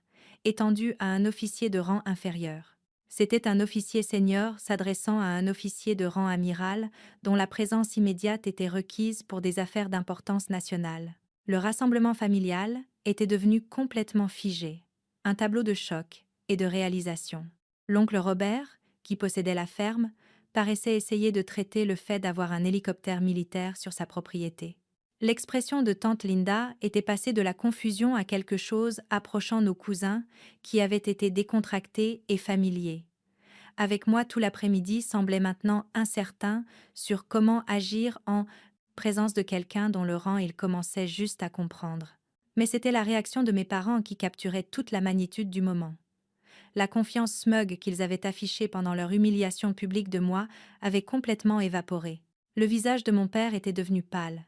étendu à un officier de rang inférieur. C'était un officier senior s'adressant à un officier de rang amiral dont la présence immédiate était requise pour des affaires d'importance nationale. Le rassemblement familial était devenu complètement figé, un tableau de choc et de réalisation. L'oncle Robert, qui possédait la ferme, paraissait essayer de traiter le fait d'avoir un hélicoptère militaire sur sa propriété. L'expression de tante Linda était passée de la confusion à quelque chose approchant nos cousins qui avaient été décontractés et familiers. Avec moi tout l'après-midi semblait maintenant incertain sur comment agir en présence de quelqu'un dont le rang il commençait juste à comprendre. Mais c'était la réaction de mes parents qui capturait toute la magnitude du moment. La confiance smug qu'ils avaient affichée pendant leur humiliation publique de moi avait complètement évaporé. Le visage de mon père était devenu pâle,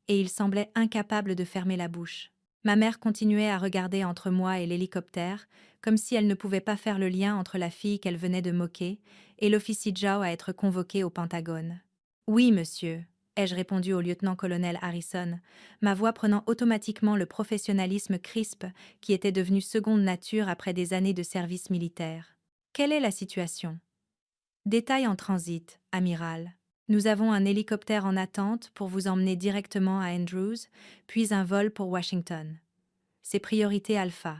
et il semblait incapable de fermer la bouche. Ma mère continuait à regarder entre moi et l'hélicoptère, comme si elle ne pouvait pas faire le lien entre la fille qu'elle venait de moquer et l'officier Zhao à être convoqué au Pentagone. « Oui, monsieur », ai-je répondu au lieutenant-colonel Harrison, ma voix prenant automatiquement le professionnalisme crisp qui était devenu seconde nature après des années de service militaire. « Quelle est la situation ?»« Détail en transit, amiral. Nous avons un hélicoptère en attente pour vous emmener directement à Andrews, puis un vol pour Washington. C'est priorité alpha.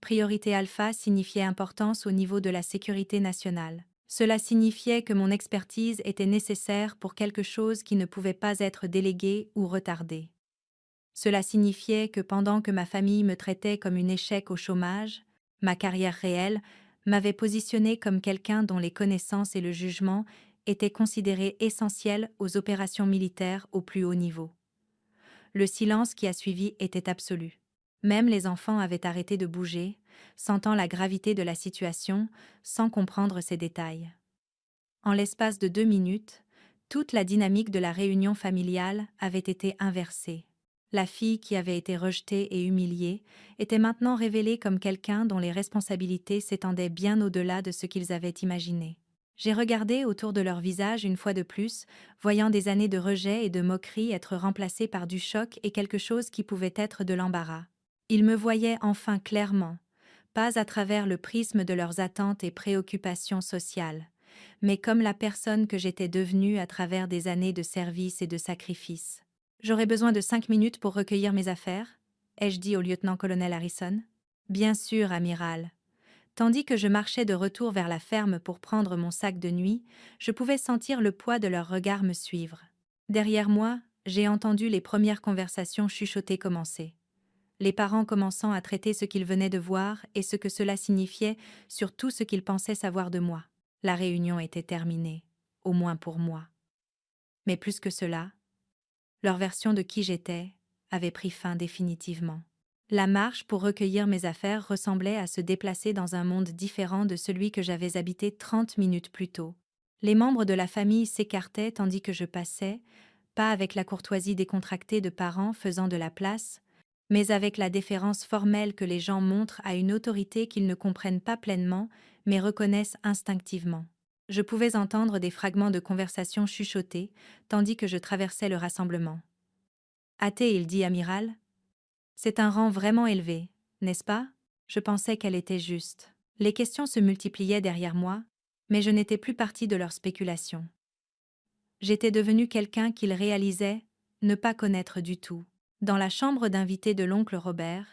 Priorité alpha signifiait importance au niveau de la sécurité nationale. Cela signifiait que mon expertise était nécessaire pour quelque chose qui ne pouvait pas être délégué ou retardé. Cela signifiait que pendant que ma famille me traitait comme une échec au chômage, ma carrière réelle m'avait positionnée comme quelqu'un dont les connaissances et le jugement étaient considérés essentiels aux opérations militaires au plus haut niveau. Le silence qui a suivi était absolu. Même les enfants avaient arrêté de bouger, sentant la gravité de la situation, sans comprendre ses détails. En l'espace de 2 minutes, toute la dynamique de la réunion familiale avait été inversée. La fille qui avait été rejetée et humiliée était maintenant révélée comme quelqu'un dont les responsabilités s'étendaient bien au-delà de ce qu'ils avaient imaginé. J'ai regardé autour de leur visage une fois de plus, voyant des années de rejet et de moquerie être remplacées par du choc et quelque chose qui pouvait être de l'embarras. Ils me voyaient enfin clairement, pas à travers le prisme de leurs attentes et préoccupations sociales, mais comme la personne que j'étais devenue à travers des années de service et de sacrifice. J'aurais besoin de 5 minutes pour recueillir mes affaires, ai-je dit au lieutenant-colonel Harrison. Bien sûr, amiral. Tandis que je marchais de retour vers la ferme pour prendre mon sac de nuit, je pouvais sentir le poids de leurs regards me suivre. Derrière moi, j'ai entendu les premières conversations chuchotées commencer. Les parents commençant à traiter ce qu'ils venaient de voir et ce que cela signifiait sur tout ce qu'ils pensaient savoir de moi. La réunion était terminée, au moins pour moi. Mais plus que cela, leur version de qui j'étais avait pris fin définitivement. La marche pour recueillir mes affaires ressemblait à se déplacer dans un monde différent de celui que j'avais habité 30 minutes plus tôt. Les membres de la famille s'écartaient tandis que je passais, pas avec la courtoisie décontractée de parents faisant de la place, mais avec la déférence formelle que les gens montrent à une autorité qu'ils ne comprennent pas pleinement, mais reconnaissent instinctivement. Je pouvais entendre des fragments de conversation chuchotés, tandis que je traversais le rassemblement. Hâté, il dit amiral. C'est un rang vraiment élevé, n'est-ce pas? Je pensais qu'elle était juste. Les questions se multipliaient derrière moi, mais je n'étais plus partie de leurs spéculations. J'étais devenue quelqu'un qu'ils réalisaient ne pas connaître du tout. Dans la chambre d'invité de l'oncle Robert,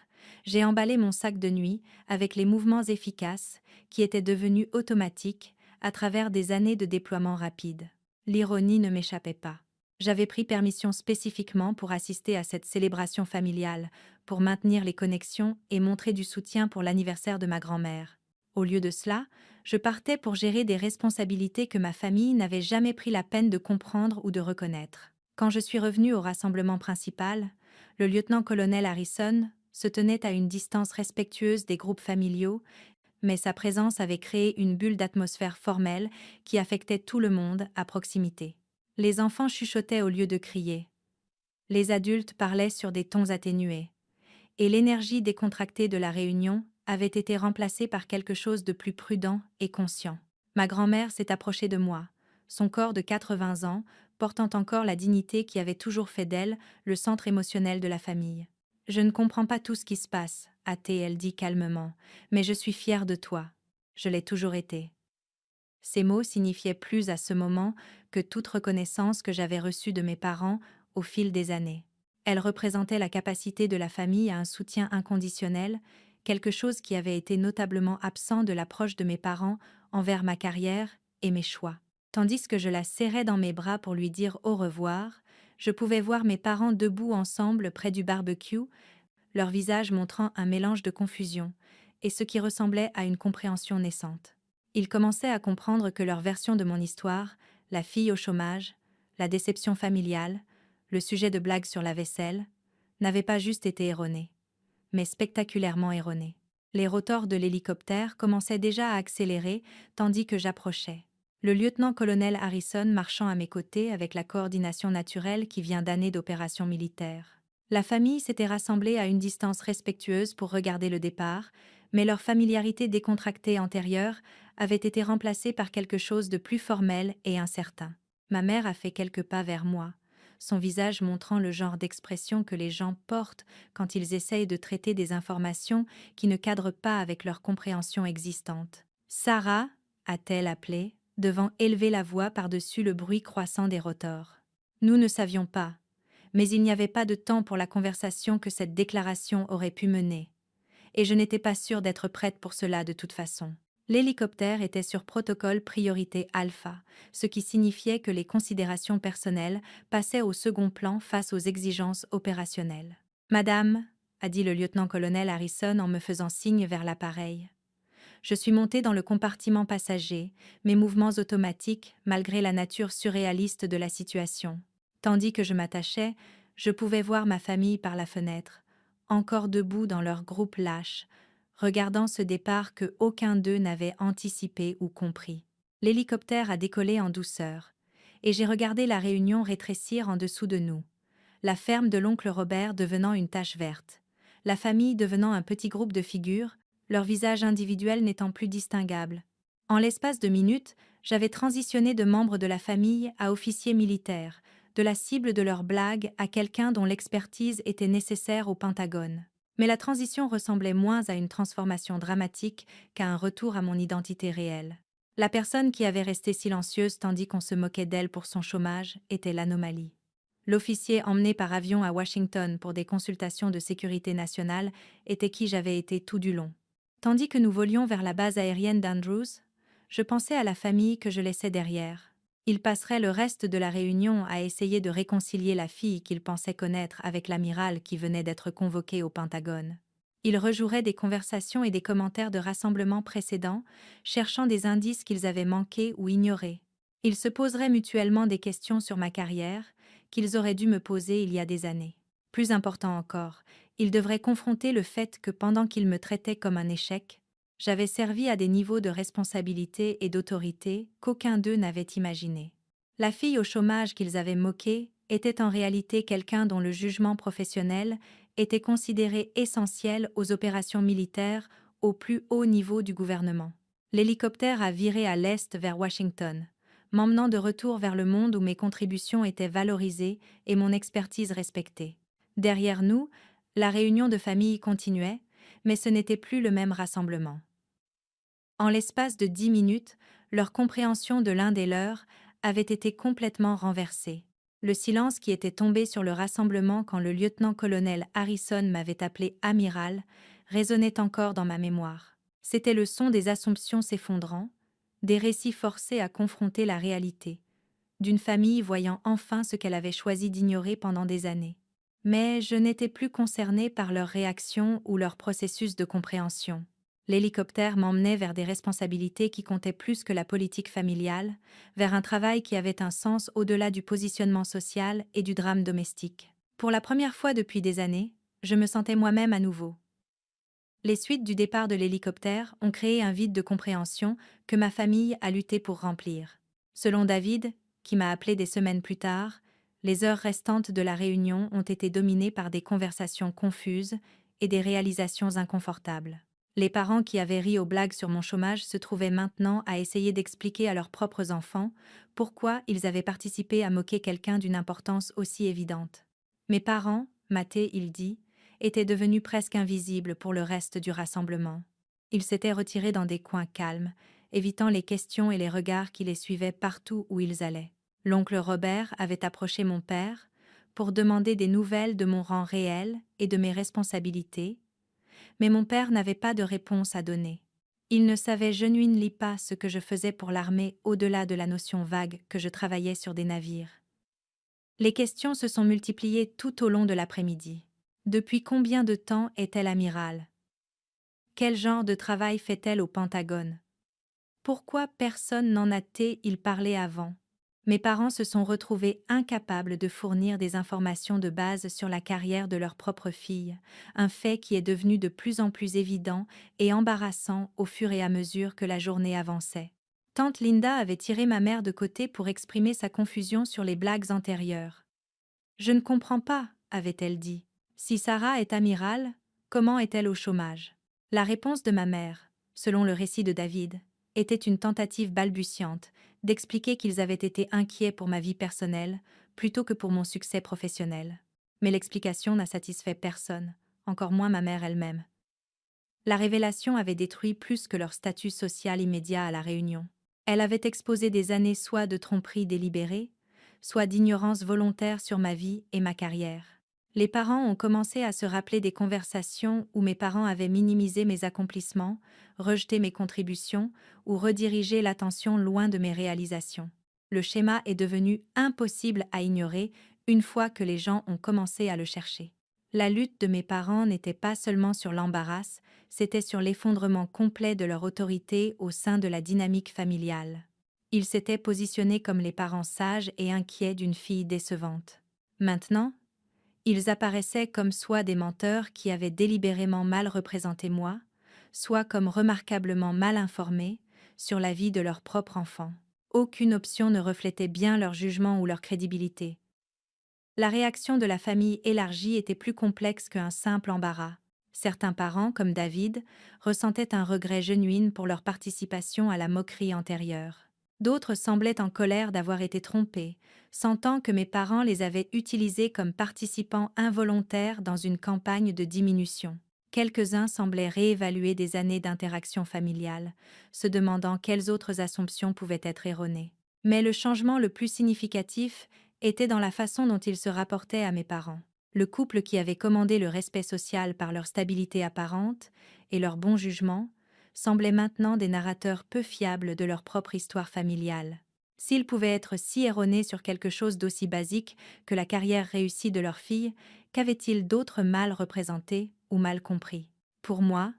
j'ai emballé mon sac de nuit avec les mouvements efficaces qui étaient devenus automatiques à travers des années de déploiement rapide. L'ironie ne m'échappait pas. J'avais pris permission spécifiquement pour assister à cette célébration familiale, pour maintenir les connexions et montrer du soutien pour l'anniversaire de ma grand-mère. Au lieu de cela, je partais pour gérer des responsabilités que ma famille n'avait jamais pris la peine de comprendre ou de reconnaître. Quand je suis revenue au rassemblement principal, le lieutenant-colonel Harrison se tenait à une distance respectueuse des groupes familiaux, mais sa présence avait créé une bulle d'atmosphère formelle qui affectait tout le monde à proximité. Les enfants chuchotaient au lieu de crier. Les adultes parlaient sur des tons atténués. Et l'énergie décontractée de la réunion avait été remplacée par quelque chose de plus prudent et conscient. Ma grand-mère s'est approchée de moi, son corps de 80 ans portant encore la dignité qui avait toujours fait d'elle le centre émotionnel de la famille. « Je ne comprends pas tout ce qui se passe, a-t-elle dit calmement, mais je suis fière de toi. Je l'ai toujours été. » Ces mots signifiaient plus à ce moment que toute reconnaissance que j'avais reçue de mes parents au fil des années. Elle représentait la capacité de la famille à un soutien inconditionnel, quelque chose qui avait été notablement absent de l'approche de mes parents envers ma carrière et mes choix. Tandis que je la serrais dans mes bras pour lui dire au revoir, je pouvais voir mes parents debout ensemble près du barbecue, leur visage montrant un mélange de confusion et ce qui ressemblait à une compréhension naissante. Ils commençaient à comprendre que leur version de mon histoire, la fille au chômage, la déception familiale, le sujet de blagues sur la vaisselle, n'avait pas juste été erronée, mais spectaculairement erronée. Les rotors de l'hélicoptère commençaient déjà à accélérer tandis que j'approchais. Le lieutenant-colonel Harrison marchant à mes côtés avec la coordination naturelle qui vient d'années d'opérations militaires. La famille s'était rassemblée à une distance respectueuse pour regarder le départ, mais leur familiarité décontractée antérieure avait été remplacée par quelque chose de plus formel et incertain. Ma mère a fait quelques pas vers moi, son visage montrant le genre d'expression que les gens portent quand ils essayent de traiter des informations qui ne cadrent pas avec leur compréhension existante. « Sarah » a-t-elle appelé, devant élever la voix par-dessus le bruit croissant des rotors. Nous ne savions pas, mais il n'y avait pas de temps pour la conversation que cette déclaration aurait pu mener. Et je n'étais pas sûre d'être prête pour cela de toute façon. L'hélicoptère était sur protocole priorité alpha, ce qui signifiait que les considérations personnelles passaient au second plan face aux exigences opérationnelles. Madame, a dit le lieutenant-colonel Harrison en me faisant signe vers l'appareil. Je suis monté dans le compartiment passager, mes mouvements automatiques, malgré la nature surréaliste de la situation. Tandis que je m'attachais, je pouvais voir ma famille par la fenêtre, encore debout dans leur groupe lâche, regardant ce départ que aucun d'eux n'avait anticipé ou compris. L'hélicoptère a décollé en douceur, et j'ai regardé la réunion rétrécir en dessous de nous, la ferme de l'oncle Robert devenant une tache verte, la famille devenant un petit groupe de figures, leurs visages individuels n'étant plus distinguables. En l'espace de minutes, j'avais transitionné de membres de la famille à officiers militaires, de la cible de leurs blagues à quelqu'un dont l'expertise était nécessaire au Pentagone. Mais la transition ressemblait moins à une transformation dramatique qu'à un retour à mon identité réelle. La personne qui avait resté silencieuse tandis qu'on se moquait d'elle pour son chômage était l'anomalie. L'officier emmené par avion à Washington pour des consultations de sécurité nationale était qui j'avais été tout du long. Tandis que nous volions vers la base aérienne d'Andrews, je pensais à la famille que je laissais derrière. Ils passeraient le reste de la réunion à essayer de réconcilier la fille qu'ils pensaient connaître avec l'amiral qui venait d'être convoqué au Pentagone. Ils rejoueraient des conversations et des commentaires de rassemblements précédents, cherchant des indices qu'ils avaient manqués ou ignorés. Ils se poseraient mutuellement des questions sur ma carrière, qu'ils auraient dû me poser il y a des années. Plus important encore, ils devraient confronter le fait que pendant qu'ils me traitaient comme un échec, j'avais servi à des niveaux de responsabilité et d'autorité qu'aucun d'eux n'avait imaginés. La fille au chômage qu'ils avaient moquée était en réalité quelqu'un dont le jugement professionnel était considéré essentiel aux opérations militaires au plus haut niveau du gouvernement. L'hélicoptère a viré à l'est vers Washington, m'emmenant de retour vers le monde où mes contributions étaient valorisées et mon expertise respectée. Derrière nous, la réunion de famille continuait, mais ce n'était plus le même rassemblement. En l'espace de 10 minutes, leur compréhension de l'un des leurs avait été complètement renversée. Le silence qui était tombé sur le rassemblement quand le lieutenant-colonel Harrison m'avait appelé amiral résonnait encore dans ma mémoire. C'était le son des assumptions s'effondrant, des récits forcés à confronter la réalité, d'une famille voyant enfin ce qu'elle avait choisi d'ignorer pendant des années. Mais je n'étais plus concernée par leurs réactions ou leur processus de compréhension. L'hélicoptère m'emmenait vers des responsabilités qui comptaient plus que la politique familiale, vers un travail qui avait un sens au-delà du positionnement social et du drame domestique. Pour la première fois depuis des années, je me sentais moi-même à nouveau. Les suites du départ de l'hélicoptère ont créé un vide de compréhension que ma famille a lutté pour remplir. Selon David, qui m'a appelé des semaines plus tard, les heures restantes de la réunion ont été dominées par des conversations confuses et des réalisations inconfortables. Les parents qui avaient ri aux blagues sur mon chômage se trouvaient maintenant à essayer d'expliquer à leurs propres enfants pourquoi ils avaient participé à moquer quelqu'un d'une importance aussi évidente. Mes parents, Mathé, il dit, étaient devenus presque invisibles pour le reste du rassemblement. Ils s'étaient retirés dans des coins calmes, évitant les questions et les regards qui les suivaient partout où ils allaient. L'oncle Robert avait approché mon père pour demander des nouvelles de mon rang réel et de mes responsabilités, mais mon père n'avait pas de réponse à donner. Il ne savait genuinement pas ce que je faisais pour l'armée au-delà de la notion vague que je travaillais sur des navires. Les questions se sont multipliées tout au long de l'après-midi. Depuis combien de temps est-elle amirale? Quel genre de travail fait-elle au Pentagone? Pourquoi personne n'en a-t-il parlé avant? Mes parents se sont retrouvés incapables de fournir des informations de base sur la carrière de leur propre fille, un fait qui est devenu de plus en plus évident et embarrassant au fur et à mesure que la journée avançait. Tante Linda avait tiré ma mère de côté pour exprimer sa confusion sur les blagues antérieures. « Je ne comprends pas, avait-elle dit. Si Sarah est amirale, comment est-elle au chômage ?» La réponse de ma mère, selon le récit de David, était une tentative balbutiante d'expliquer qu'ils avaient été inquiets pour ma vie personnelle plutôt que pour mon succès professionnel. Mais l'explication n'a satisfait personne, encore moins ma mère elle-même. La révélation avait détruit plus que leur statut social immédiat à la Réunion. Elle avait exposé des années soit de tromperie délibérée, soit d'ignorance volontaire sur ma vie et ma carrière. Les parents ont commencé à se rappeler des conversations où mes parents avaient minimisé mes accomplissements, rejeté mes contributions ou redirigé l'attention loin de mes réalisations. Le schéma est devenu impossible à ignorer une fois que les gens ont commencé à le chercher. La lutte de mes parents n'était pas seulement sur l'embarras, c'était sur l'effondrement complet de leur autorité au sein de la dynamique familiale. Ils s'étaient positionnés comme les parents sages et inquiets d'une fille décevante. Maintenant, ils apparaissaient comme soit des menteurs qui avaient délibérément mal représenté moi, soit comme remarquablement mal informés sur la vie de leur propre enfant. Aucune option ne reflétait bien leur jugement ou leur crédibilité. La réaction de la famille élargie était plus complexe qu'un simple embarras. Certains parents, comme David, ressentaient un regret genuin pour leur participation à la moquerie antérieure. D'autres semblaient en colère d'avoir été trompés, sentant que mes parents les avaient utilisés comme participants involontaires dans une campagne de diminution. Quelques-uns semblaient réévaluer des années d'interaction familiale, se demandant quelles autres assumptions pouvaient être erronées. Mais le changement le plus significatif était dans la façon dont ils se rapportaient à mes parents. Le couple qui avait commandé le respect social par leur stabilité apparente et leur bon jugement semblait maintenant des narrateurs peu fiables de leur propre histoire familiale. S'ils pouvaient être si erronés sur quelque chose d'aussi basique que la carrière réussie de leur fille, qu'avaient-ils d'autre mal représenté ou mal compris? Pour moi,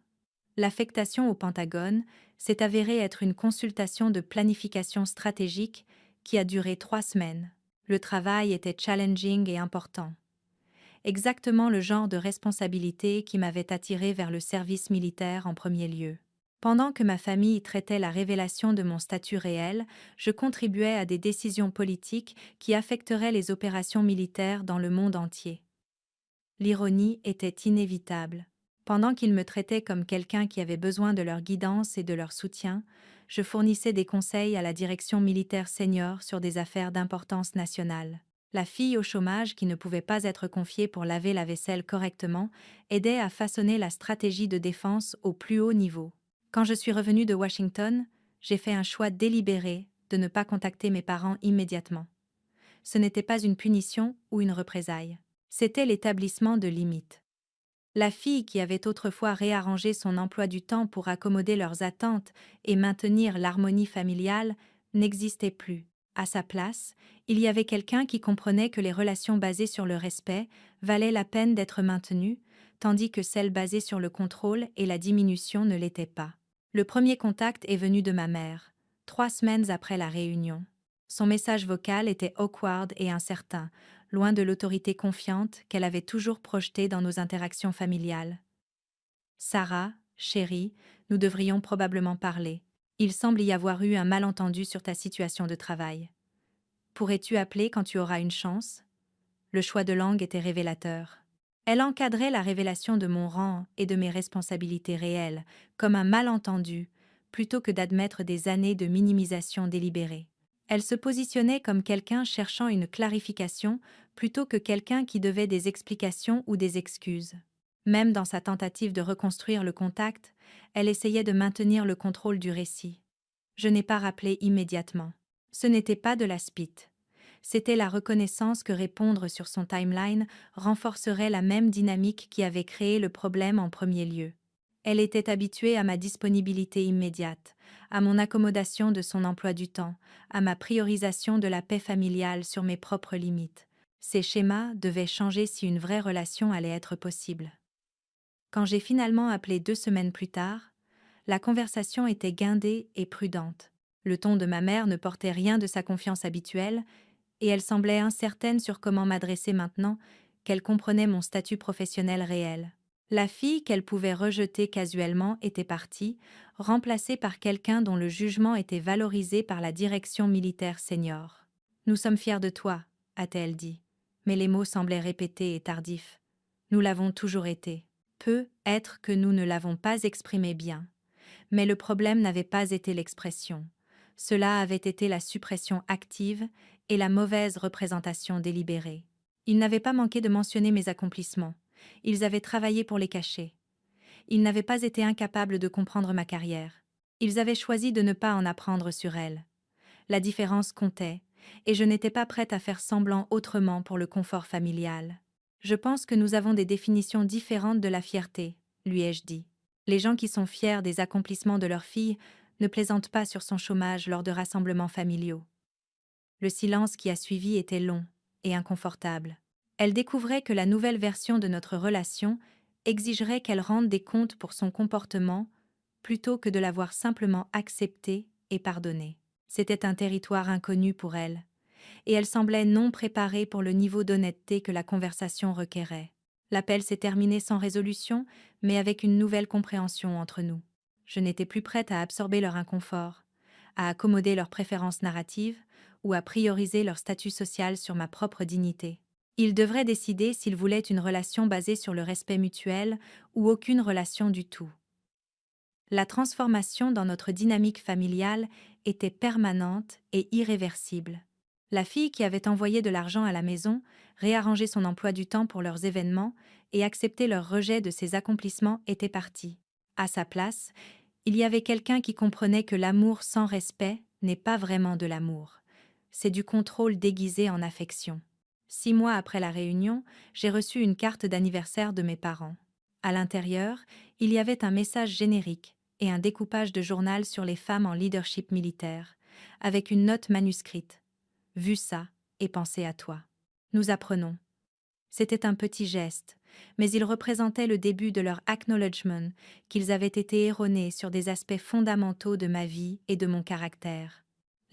l'affectation au Pentagone s'est avérée être une consultation de planification stratégique qui a duré 3 semaines. Le travail était challenging et important. Exactement le genre de responsabilité qui m'avait attiré vers le service militaire en premier lieu. Pendant que ma famille traitait la révélation de mon statut réel, je contribuais à des décisions politiques qui affecteraient les opérations militaires dans le monde entier. L'ironie était inévitable. Pendant qu'ils me traitaient comme quelqu'un qui avait besoin de leur guidance et de leur soutien, je fournissais des conseils à la direction militaire senior sur des affaires d'importance nationale. La fille au chômage qui ne pouvait pas être confiée pour laver la vaisselle correctement aidait à façonner la stratégie de défense au plus haut niveau. Quand je suis revenue de Washington, j'ai fait un choix délibéré de ne pas contacter mes parents immédiatement. Ce n'était pas une punition ou une représaille. C'était l'établissement de limites. La fille qui avait autrefois réarrangé son emploi du temps pour accommoder leurs attentes et maintenir l'harmonie familiale n'existait plus. À sa place, il y avait quelqu'un qui comprenait que les relations basées sur le respect valaient la peine d'être maintenues, tandis que celles basées sur le contrôle et la diminution ne l'étaient pas. Le premier contact est venu de ma mère, 3 semaines après la réunion. Son message vocal était awkward et incertain, loin de l'autorité confiante qu'elle avait toujours projetée dans nos interactions familiales. Sarah, chérie, nous devrions probablement parler. Il semble y avoir eu un malentendu sur ta situation de travail. Pourrais-tu appeler quand tu auras une chance? Le choix de langue était révélateur. Elle encadrait la révélation de mon rang et de mes responsabilités réelles, comme un malentendu, plutôt que d'admettre des années de minimisation délibérée. Elle se positionnait comme quelqu'un cherchant une clarification plutôt que quelqu'un qui devait des explications ou des excuses. Même dans sa tentative de reconstruire le contact, elle essayait de maintenir le contrôle du récit. Je n'ai pas rappelé immédiatement. Ce n'était pas de la spite. C'était la reconnaissance que répondre sur son timeline renforcerait la même dynamique qui avait créé le problème en premier lieu. Elle était habituée à ma disponibilité immédiate, à mon accommodation de son emploi du temps, à ma priorisation de la paix familiale sur mes propres limites. Ces schémas devaient changer si une vraie relation allait être possible. Quand j'ai finalement appelé 2 semaines plus tard, la conversation était guindée et prudente. Le ton de ma mère ne portait rien de sa confiance habituelle, et elle semblait incertaine sur comment m'adresser maintenant qu'elle comprenait mon statut professionnel réel. La fille qu'elle pouvait rejeter casuellement était partie, remplacée par quelqu'un dont le jugement était valorisé par la direction militaire senior. « Nous sommes fiers de toi », a-t-elle dit, mais les mots semblaient répétés et tardifs. Nous l'avons toujours été. Peut être que nous ne l'avons pas exprimé bien. Mais le problème n'avait pas été l'expression. Cela avait été la suppression active et la mauvaise représentation délibérée. Ils n'avaient pas manqué de mentionner mes accomplissements. Ils avaient travaillé pour les cacher. Ils n'avaient pas été incapables de comprendre ma carrière. Ils avaient choisi de ne pas en apprendre sur elle. La différence comptait, et je n'étais pas prête à faire semblant autrement pour le confort familial. Je pense que nous avons des définitions différentes de la fierté, lui ai-je dit. Les gens qui sont fiers des accomplissements de leur fille ne plaisantent pas sur son chômage lors de rassemblements familiaux. Le silence qui a suivi était long et inconfortable. Elle découvrait que la nouvelle version de notre relation exigerait qu'elle rende des comptes pour son comportement, plutôt que de l'avoir simplement accepté et pardonné. C'était un territoire inconnu pour elle, et elle semblait non préparée pour le niveau d'honnêteté que la conversation requérait. L'appel s'est terminé sans résolution, mais avec une nouvelle compréhension entre nous. Je n'étais plus prête à absorber leur inconfort, à accommoder leurs préférences narratives ou à prioriser leur statut social sur ma propre dignité. Ils devraient décider s'ils voulaient une relation basée sur le respect mutuel ou aucune relation du tout. La transformation dans notre dynamique familiale était permanente et irréversible. La fille qui avait envoyé de l'argent à la maison, réarrangé son emploi du temps pour leurs événements et accepté leur rejet de ses accomplissements était partie. À sa place, il y avait quelqu'un qui comprenait que l'amour sans respect n'est pas vraiment de l'amour. C'est du contrôle déguisé en affection. 6 mois après la réunion, j'ai reçu une carte d'anniversaire de mes parents. À l'intérieur, il y avait un message générique et un découpage de journal sur les femmes en leadership militaire, avec une note manuscrite. Vu ça et pensé à toi. Nous apprenons. C'était un petit geste, mais il représentait le début de leur acknowledgement qu'ils avaient été erronés sur des aspects fondamentaux de ma vie et de mon caractère.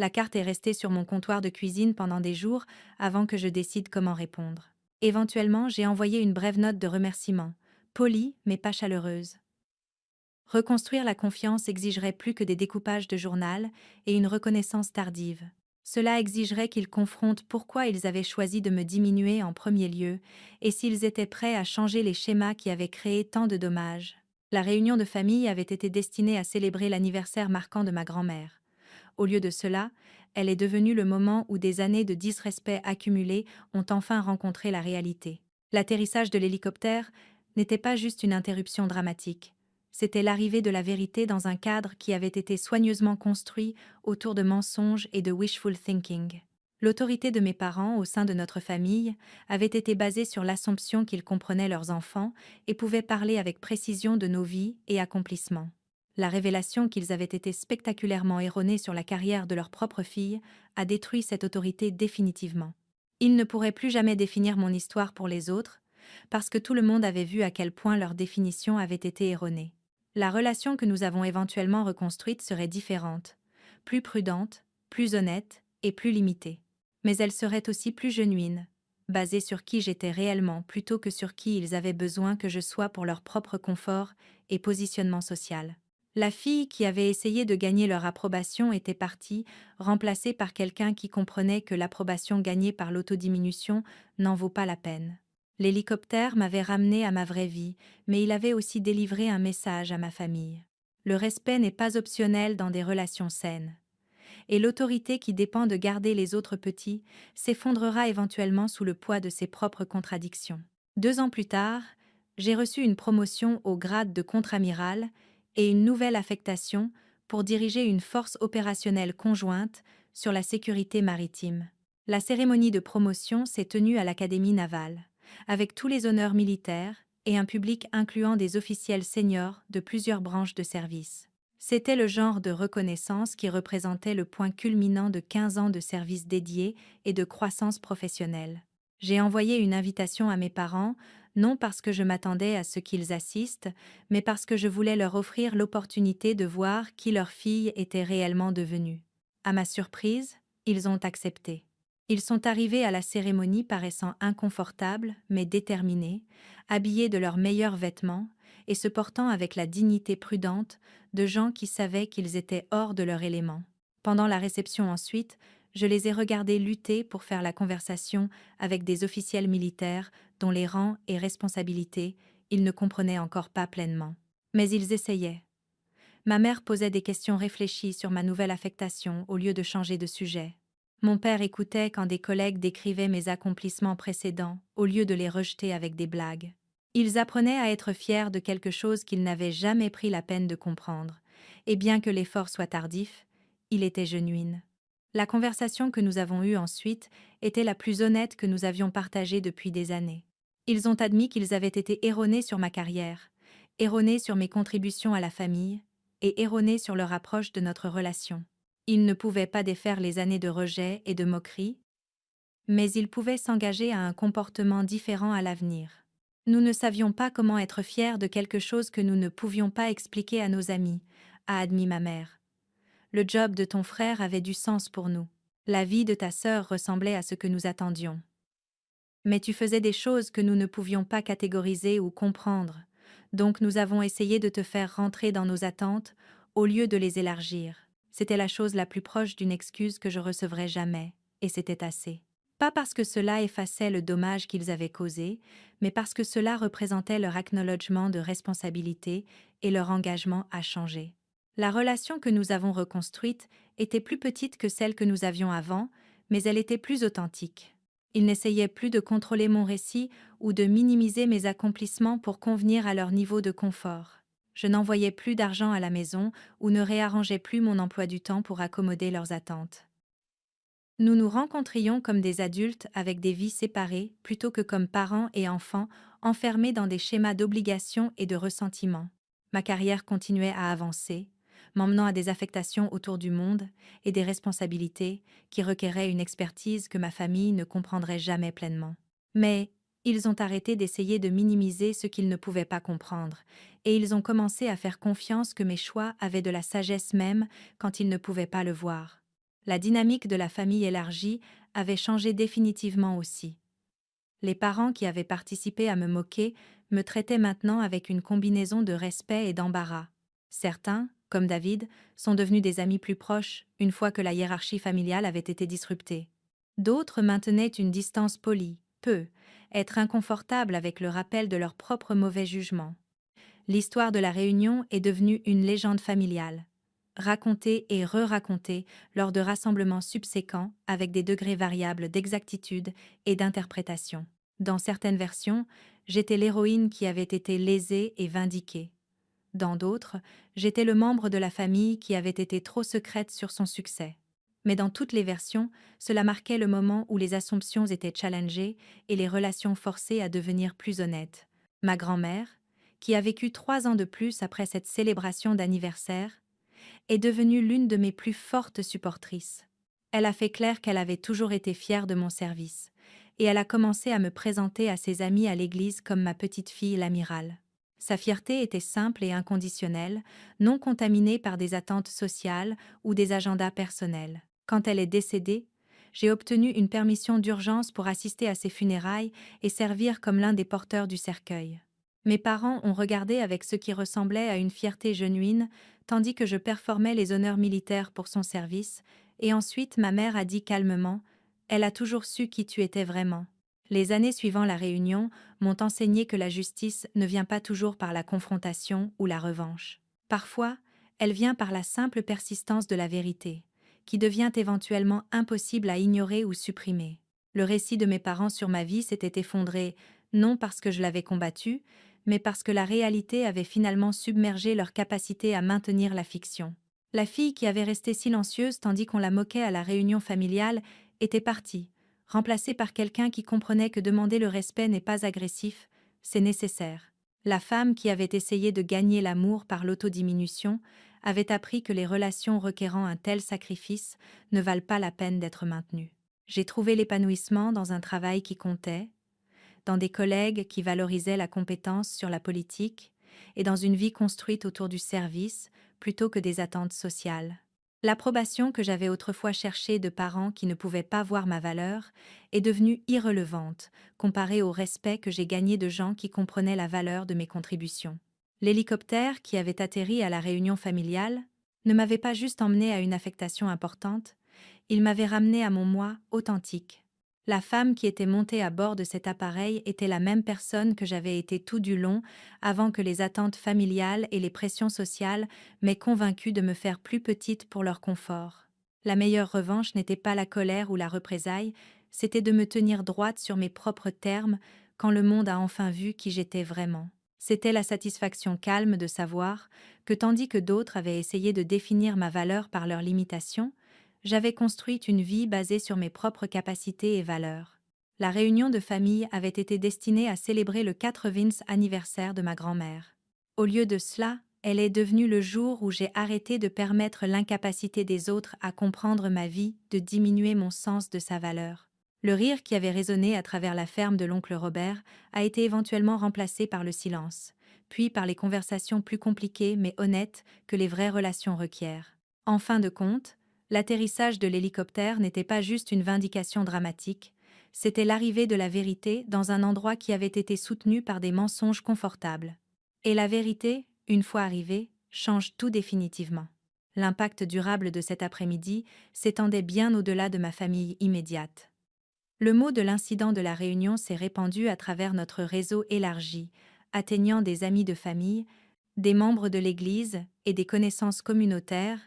La carte est restée sur mon comptoir de cuisine pendant des jours avant que je décide comment répondre. Éventuellement, j'ai envoyé une brève note de remerciement, polie mais pas chaleureuse. Reconstruire la confiance exigerait plus que des découpages de journal et une reconnaissance tardive. Cela exigerait qu'ils confrontent pourquoi ils avaient choisi de me diminuer en premier lieu et s'ils étaient prêts à changer les schémas qui avaient créé tant de dommages. La réunion de famille avait été destinée à célébrer l'anniversaire marquant de ma grand-mère. Au lieu de cela, elle est devenue le moment où des années de disrespect accumulés ont enfin rencontré la réalité. L'atterrissage de l'hélicoptère n'était pas juste une interruption dramatique. C'était l'arrivée de la vérité dans un cadre qui avait été soigneusement construit autour de mensonges et de wishful thinking. L'autorité de mes parents au sein de notre famille avait été basée sur l'assumption qu'ils comprenaient leurs enfants et pouvaient parler avec précision de nos vies et accomplissements. La révélation qu'ils avaient été spectaculairement erronés sur la carrière de leur propre fille a détruit cette autorité définitivement. Ils ne pourraient plus jamais définir mon histoire pour les autres, parce que tout le monde avait vu à quel point leur définition avait été erronée. La relation que nous avons éventuellement reconstruite serait différente, plus prudente, plus honnête et plus limitée. Mais elle serait aussi plus genuine, basée sur qui j'étais réellement plutôt que sur qui ils avaient besoin que je sois pour leur propre confort et positionnement social. La fille qui avait essayé de gagner leur approbation était partie, remplacée par quelqu'un qui comprenait que l'approbation gagnée par l'autodiminution n'en vaut pas la peine. L'hélicoptère m'avait ramené à ma vraie vie, mais il avait aussi délivré un message à ma famille. Le respect n'est pas optionnel dans des relations saines. Et l'autorité qui dépend de garder les autres petits s'effondrera éventuellement sous le poids de ses propres contradictions. 2 ans plus tard, j'ai reçu une promotion au grade de contre-amiral et une nouvelle affectation pour diriger une force opérationnelle conjointe sur la sécurité maritime. La cérémonie de promotion s'est tenue à l'Académie navale, avec tous les honneurs militaires et un public incluant des officiels seniors de plusieurs branches de service. C'était le genre de reconnaissance qui représentait le point culminant de 15 ans de service dédié et de croissance professionnelle. J'ai envoyé une invitation à mes parents, non parce que je m'attendais à ce qu'ils assistent, mais parce que je voulais leur offrir l'opportunité de voir qui leur fille était réellement devenue. À ma surprise, ils ont accepté. Ils sont arrivés à la cérémonie paraissant inconfortables, mais déterminés, habillés de leurs meilleurs vêtements et se portant avec la dignité prudente de gens qui savaient qu'ils étaient hors de leur élément. Pendant la réception ensuite, je les ai regardés lutter pour faire la conversation avec des officiels militaires dont les rangs et responsabilités ils ne comprenaient encore pas pleinement. Mais ils essayaient. Ma mère posait des questions réfléchies sur ma nouvelle affectation au lieu de changer de sujet. Mon père écoutait quand des collègues décrivaient mes accomplissements précédents au lieu de les rejeter avec des blagues. Ils apprenaient à être fiers de quelque chose qu'ils n'avaient jamais pris la peine de comprendre, et bien que l'effort soit tardif, il était genuine. La conversation que nous avons eue ensuite était la plus honnête que nous avions partagée depuis des années. Ils ont admis qu'ils avaient été erronés sur ma carrière, erronés sur mes contributions à la famille, et erronés sur leur approche de notre relation. Ils ne pouvaient pas défaire les années de rejet et de moquerie, mais ils pouvaient s'engager à un comportement différent à l'avenir. Nous ne savions pas comment être fiers de quelque chose que nous ne pouvions pas expliquer à nos amis, a admis ma mère. Le job de ton frère avait du sens pour nous. La vie de ta sœur ressemblait à ce que nous attendions. Mais tu faisais des choses que nous ne pouvions pas catégoriser ou comprendre, donc nous avons essayé de te faire rentrer dans nos attentes au lieu de les élargir. C'était la chose la plus proche d'une excuse que je recevrais jamais, et c'était assez. Pas parce que cela effaçait le dommage qu'ils avaient causé, mais parce que cela représentait leur acknowledgement de responsabilité et leur engagement à changer. La relation que nous avons reconstruite était plus petite que celle que nous avions avant, mais elle était plus authentique. Ils n'essayaient plus de contrôler mon récit ou de minimiser mes accomplissements pour convenir à leur niveau de confort. Je n'envoyais plus d'argent à la maison ou ne réarrangeais plus mon emploi du temps pour accommoder leurs attentes. Nous nous rencontrions comme des adultes avec des vies séparées plutôt que comme parents et enfants enfermés dans des schémas d'obligation et de ressentiment. Ma carrière continuait à avancer, m'emmenant à des affectations autour du monde et des responsabilités qui requéraient une expertise que ma famille ne comprendrait jamais pleinement. Mais ils ont arrêté d'essayer de minimiser ce qu'ils ne pouvaient pas comprendre, et ils ont commencé à faire confiance que mes choix avaient de la sagesse même quand ils ne pouvaient pas le voir. La dynamique de la famille élargie avait changé définitivement aussi. Les parents qui avaient participé à me moquer me traitaient maintenant avec une combinaison de respect et d'embarras. Certains, comme David, sont devenus des amis plus proches une fois que la hiérarchie familiale avait été disruptée. D'autres maintenaient une distance polie, peu, être inconfortables avec le rappel de leur propre mauvais jugement. L'histoire de la Réunion est devenue une légende familiale, racontée et re-racontée lors de rassemblements subséquents avec des degrés variables d'exactitude et d'interprétation. Dans certaines versions, j'étais l'héroïne qui avait été lésée et vindiquée. Dans d'autres, j'étais le membre de la famille qui avait été trop secrète sur son succès. Mais dans toutes les versions, cela marquait le moment où les assumptions étaient challengées et les relations forcées à devenir plus honnêtes. Ma grand-mère, qui a vécu 3 ans de plus après cette célébration d'anniversaire, est devenue l'une de mes plus fortes supportrices. Elle a fait clair qu'elle avait toujours été fière de mon service, et elle a commencé à me présenter à ses amis à l'église comme ma petite fille l'amiral. Sa fierté était simple et inconditionnelle, non contaminée par des attentes sociales ou des agendas personnels. Quand elle est décédée, j'ai obtenu une permission d'urgence pour assister à ses funérailles et servir comme l'un des porteurs du cercueil. Mes parents ont regardé avec ce qui ressemblait à une fierté genuine, tandis que je performais les honneurs militaires pour son service, et ensuite ma mère a dit calmement « Elle a toujours su qui tu étais vraiment ». Les années suivant la réunion m'ont enseigné que la justice ne vient pas toujours par la confrontation ou la revanche. Parfois, elle vient par la simple persistance de la vérité, qui devient éventuellement impossible à ignorer ou supprimer. Le récit de mes parents sur ma vie s'était effondré, non parce que je l'avais combattu, mais parce que la réalité avait finalement submergé leur capacité à maintenir la fiction. La fille qui avait resté silencieuse tandis qu'on la moquait à la réunion familiale était partie, remplacée par quelqu'un qui comprenait que demander le respect n'est pas agressif, c'est nécessaire. La femme qui avait essayé de gagner l'amour par l'autodiminution avait appris que les relations requérant un tel sacrifice ne valent pas la peine d'être maintenues. J'ai trouvé l'épanouissement dans un travail qui comptait, dans des collègues qui valorisaient la compétence sur la politique et dans une vie construite autour du service plutôt que des attentes sociales. L'approbation que j'avais autrefois cherchée de parents qui ne pouvaient pas voir ma valeur est devenue irrelevante comparée au respect que j'ai gagné de gens qui comprenaient la valeur de mes contributions. L'hélicoptère qui avait atterri à la réunion familiale ne m'avait pas juste emmené à une affectation importante, il m'avait ramené à mon moi authentique. La femme qui était montée à bord de cet appareil était la même personne que j'avais été tout du long avant que les attentes familiales et les pressions sociales m'aient convaincue de me faire plus petite pour leur confort. La meilleure revanche n'était pas la colère ou la représaille, c'était de me tenir droite sur mes propres termes quand le monde a enfin vu qui j'étais vraiment. C'était la satisfaction calme de savoir que tandis que d'autres avaient essayé de définir ma valeur par leurs limitations, j'avais construit une vie basée sur mes propres capacités et valeurs. La réunion de famille avait été destinée à célébrer le 80e anniversaire de ma grand-mère. Au lieu de cela, elle est devenue le jour où j'ai arrêté de permettre l'incapacité des autres à comprendre ma vie de diminuer mon sens de sa valeur. Le rire qui avait résonné à travers la ferme de l'oncle Robert a été éventuellement remplacé par le silence, puis par les conversations plus compliquées mais honnêtes que les vraies relations requièrent. En fin de compte, l'atterrissage de l'hélicoptère n'était pas juste une vindication dramatique, c'était l'arrivée de la vérité dans un endroit qui avait été soutenu par des mensonges confortables. Et la vérité, une fois arrivée, change tout définitivement. L'impact durable de cet après-midi s'étendait bien au-delà de ma famille immédiate. Le mot de l'incident de la Réunion s'est répandu à travers notre réseau élargi, atteignant des amis de famille, des membres de l'Église et des connaissances communautaires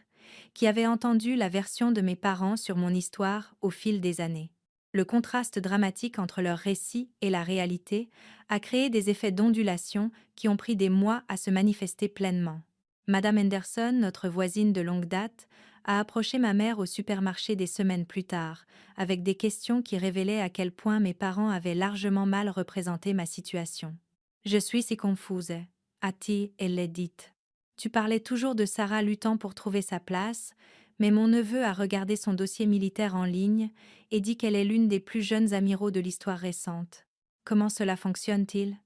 qui avaient entendu la version de mes parents sur mon histoire au fil des années. Le contraste dramatique entre leur récit et la réalité a créé des effets d'ondulation qui ont pris des mois à se manifester pleinement. Madame Henderson, notre voisine de longue date, a approché ma mère au supermarché des semaines plus tard, avec des questions qui révélaient à quel point mes parents avaient largement mal représenté ma situation. Je suis si confuse, a-t-il dit. Tu parlais toujours de Sarah luttant pour trouver sa place, mais mon neveu a regardé son dossier militaire en ligne et dit qu'elle est l'une des plus jeunes amiraux de l'histoire récente. Comment cela fonctionne-t-il?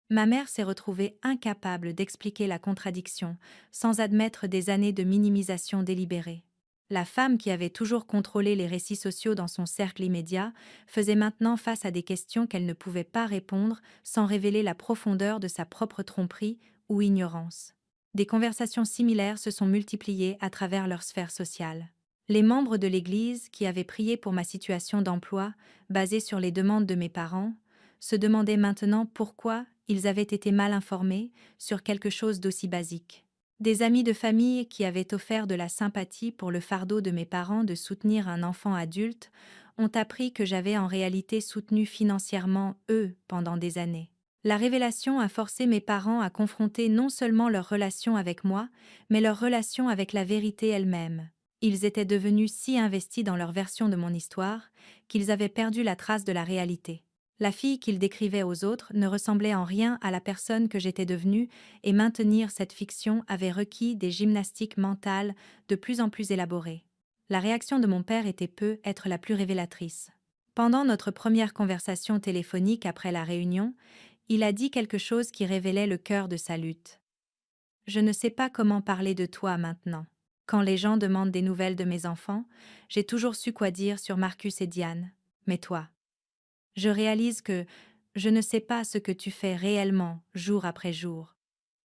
Ma mère s'est retrouvée incapable d'expliquer la contradiction, sans admettre des années de minimisation délibérée. La femme qui avait toujours contrôlé les récits sociaux dans son cercle immédiat faisait maintenant face à des questions qu'elle ne pouvait pas répondre sans révéler la profondeur de sa propre tromperie ou ignorance. Des conversations similaires se sont multipliées à travers leur sphère sociale. Les membres de l'Église, qui avaient prié pour ma situation d'emploi, basée sur les demandes de mes parents, se demandaient maintenant pourquoi ils avaient été mal informés sur quelque chose d'aussi basique. Des amis de famille qui avaient offert de la sympathie pour le fardeau de mes parents de soutenir un enfant adulte ont appris que j'avais en réalité soutenu financièrement eux pendant des années. La révélation a forcé mes parents à confronter non seulement leur relation avec moi, mais leur relation avec la vérité elle-même. Ils étaient devenus si investis dans leur version de mon histoire qu'ils avaient perdu la trace de la réalité. La fille qu'ils décrivaient aux autres ne ressemblait en rien à la personne que j'étais devenue, et maintenir cette fiction avait requis des gymnastiques mentales de plus en plus élaborées. La réaction de mon père était peu être la plus révélatrice. Pendant notre première conversation téléphonique après la réunion, il a dit quelque chose qui révélait le cœur de sa lutte. Je ne sais pas comment parler de toi maintenant. Quand les gens demandent des nouvelles de mes enfants, j'ai toujours su quoi dire sur Marcus et Diane. Mais toi, je réalise que je ne sais pas ce que tu fais réellement, jour après jour.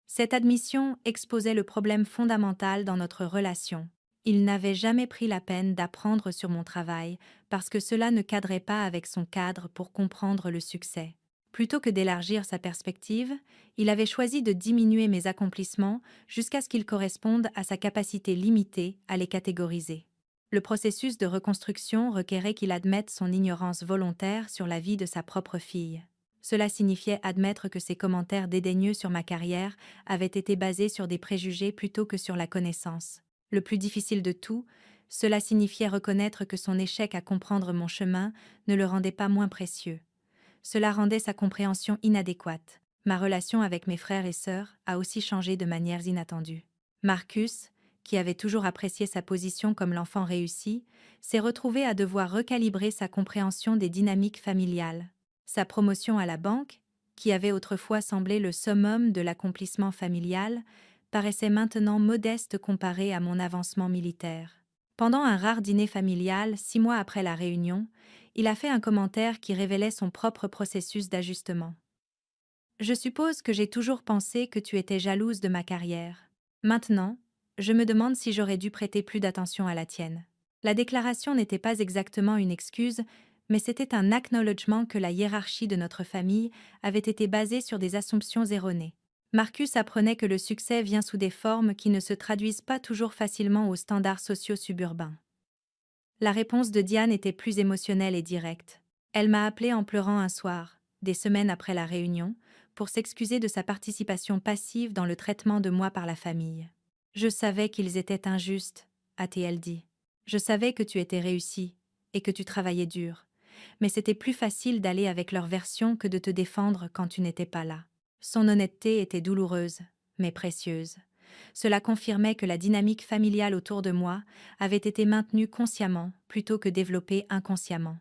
Cette admission exposait le problème fondamental dans notre relation. Il n'avait jamais pris la peine d'apprendre sur mon travail parce que cela ne cadrait pas avec son cadre pour comprendre le succès. Plutôt que d'élargir sa perspective, il avait choisi de diminuer mes accomplissements jusqu'à ce qu'ils correspondent à sa capacité limitée à les catégoriser. Le processus de reconstruction requérait qu'il admette son ignorance volontaire sur la vie de sa propre fille. Cela signifiait admettre que ses commentaires dédaigneux sur ma carrière avaient été basés sur des préjugés plutôt que sur la connaissance. Le plus difficile de tout, cela signifiait reconnaître que son échec à comprendre mon chemin ne le rendait pas moins précieux. Cela rendait sa compréhension inadéquate. Ma relation avec mes frères et sœurs a aussi changé de manières inattendues. Marcus, qui avait toujours apprécié sa position comme l'enfant réussi, s'est retrouvé à devoir recalibrer sa compréhension des dynamiques familiales. Sa promotion à la banque, qui avait autrefois semblé le summum de l'accomplissement familial, paraissait maintenant modeste comparée à mon avancement militaire. Pendant un rare dîner familial, 6 mois après la réunion, il a fait un commentaire qui révélait son propre processus d'ajustement. Je suppose que j'ai toujours pensé que tu étais jalouse de ma carrière. Maintenant, je me demande si j'aurais dû prêter plus d'attention à la tienne. La déclaration n'était pas exactement une excuse, mais c'était un acknowledgement que la hiérarchie de notre famille avait été basée sur des assumptions erronées. Marcus apprenait que le succès vient sous des formes qui ne se traduisent pas toujours facilement aux standards sociaux suburbains. La réponse de Diane était plus émotionnelle et directe. Elle m'a appelée en pleurant un soir, des semaines après la réunion, pour s'excuser de sa participation passive dans le traitement de moi par la famille. Je savais qu'ils étaient injustes, a-t-elle dit. Je savais que tu étais réussi et que tu travaillais dur, mais c'était plus facile d'aller avec leur version que de te défendre quand tu n'étais pas là. Son honnêteté était douloureuse, mais précieuse. Cela confirmait que la dynamique familiale autour de moi avait été maintenue consciemment plutôt que développée inconsciemment.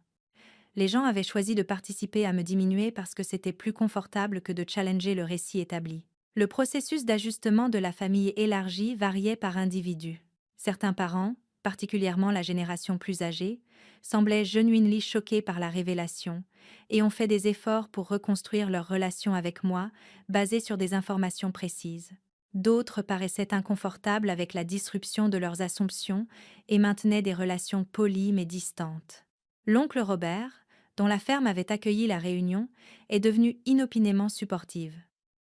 Les gens avaient choisi de participer à me diminuer parce que c'était plus confortable que de challenger le récit établi. Le processus d'ajustement de la famille élargie variait par individu. Certains parents, particulièrement la génération plus âgée, semblaient genuinement choqués par la révélation et ont fait des efforts pour reconstruire leur relation avec moi, basée sur des informations précises. D'autres paraissaient inconfortables avec la disruption de leurs assumptions et maintenaient des relations polies mais distantes. L'oncle Robert, dont la ferme avait accueilli la réunion, est devenu inopinément supportive.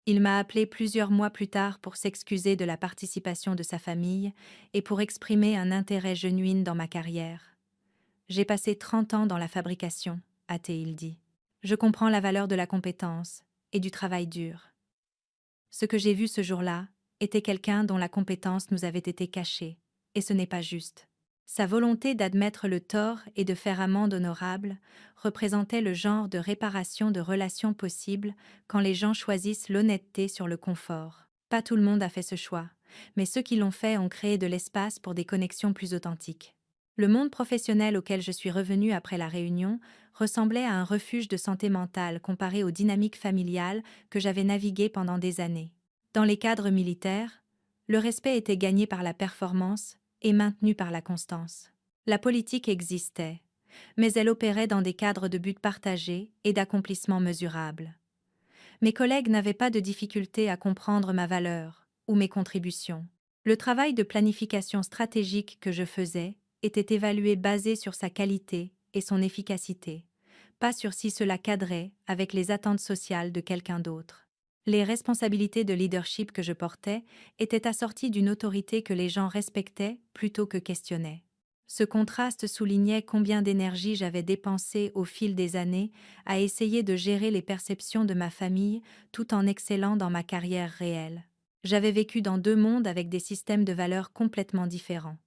Il m'a appelé plusieurs mois plus tard pour s'excuser de la participation de sa famille et pour exprimer un intérêt genuin dans ma carrière. J'ai passé 30 ans dans la fabrication, a-t-il dit. Je comprends la valeur de la compétence et du travail dur. Ce que j'ai vu ce jour-là était quelqu'un dont la compétence nous avait été cachée, et ce n'est pas juste. Sa volonté d'admettre le tort et de faire amende honorable représentait le genre de réparation de relations possibles quand les gens choisissent l'honnêteté sur le confort. Pas tout le monde a fait ce choix, mais ceux qui l'ont fait ont créé de l'espace pour des connexions plus authentiques. Le monde professionnel auquel je suis revenue après la réunion ressemblait à un refuge de santé mentale comparé aux dynamiques familiales que j'avais naviguées pendant des années. Dans les cadres militaires, le respect était gagné par la performance et maintenu par la constance. La politique existait, mais elle opérait dans des cadres de buts partagés et d'accomplissements mesurables. Mes collègues n'avaient pas de difficulté à comprendre ma valeur ou mes contributions. Le travail de planification stratégique que je faisais était évalué basé sur sa qualité et son efficacité, pas sur si cela cadrait avec les attentes sociales de quelqu'un d'autre. Les responsabilités de leadership que je portais étaient assorties d'une autorité que les gens respectaient plutôt que questionnaient. Ce contraste soulignait combien d'énergie j'avais dépensé au fil des années à essayer de gérer les perceptions de ma famille tout en excellant dans ma carrière réelle. J'avais vécu dans deux mondes avec des systèmes de valeurs complètement différents.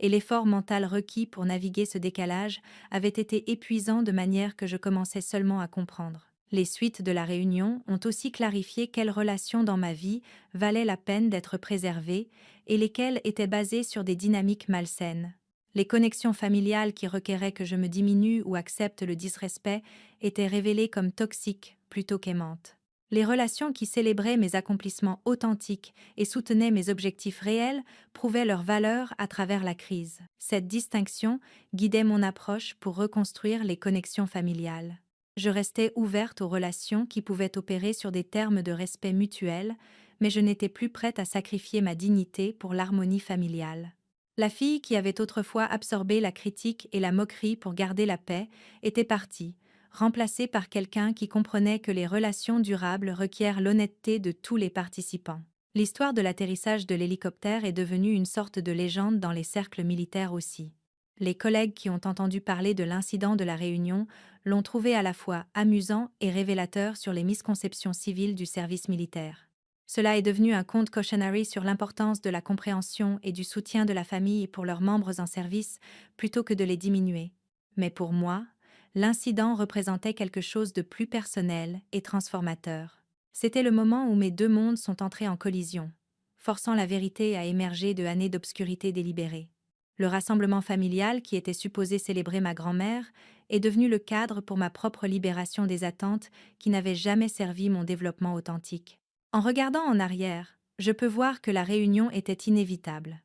Et l'effort mental requis pour naviguer ce décalage avait été épuisant de manière que je commençais seulement à comprendre. Les suites de la réunion ont aussi clarifié quelles relations dans ma vie valaient la peine d'être préservées et lesquelles étaient basées sur des dynamiques malsaines. Les connexions familiales qui requéraient que je me diminue ou accepte le disrespect étaient révélées comme toxiques plutôt qu'aimantes. Les relations qui célébraient mes accomplissements authentiques et soutenaient mes objectifs réels prouvaient leur valeur à travers la crise. Cette distinction guidait mon approche pour reconstruire les connexions familiales. Je restais ouverte aux relations qui pouvaient opérer sur des termes de respect mutuel, mais je n'étais plus prête à sacrifier ma dignité pour l'harmonie familiale. La fille qui avait autrefois absorbé la critique et la moquerie pour garder la paix était partie, remplacée par quelqu'un qui comprenait que les relations durables requièrent l'honnêteté de tous les participants. L'histoire de l'atterrissage de l'hélicoptère est devenue une sorte de légende dans les cercles militaires aussi. Les collègues qui ont entendu parler de l'incident de la Réunion l'ont trouvé à la fois amusant et révélateur sur les misconceptions civiles du service militaire. Cela est devenu un conte cautionary sur l'importance de la compréhension et du soutien de la famille pour leurs membres en service plutôt que de les diminuer. Mais pour moi, l'incident représentait quelque chose de plus personnel et transformateur. C'était le moment où mes deux mondes sont entrés en collision, forçant la vérité à émerger de années d'obscurité délibérée. Le rassemblement familial qui était supposé célébrer ma grand-mère est devenu le cadre pour ma propre libération des attentes qui n'avaient jamais servi mon développement authentique. En regardant en arrière, je peux voir que la réunion était inévitable.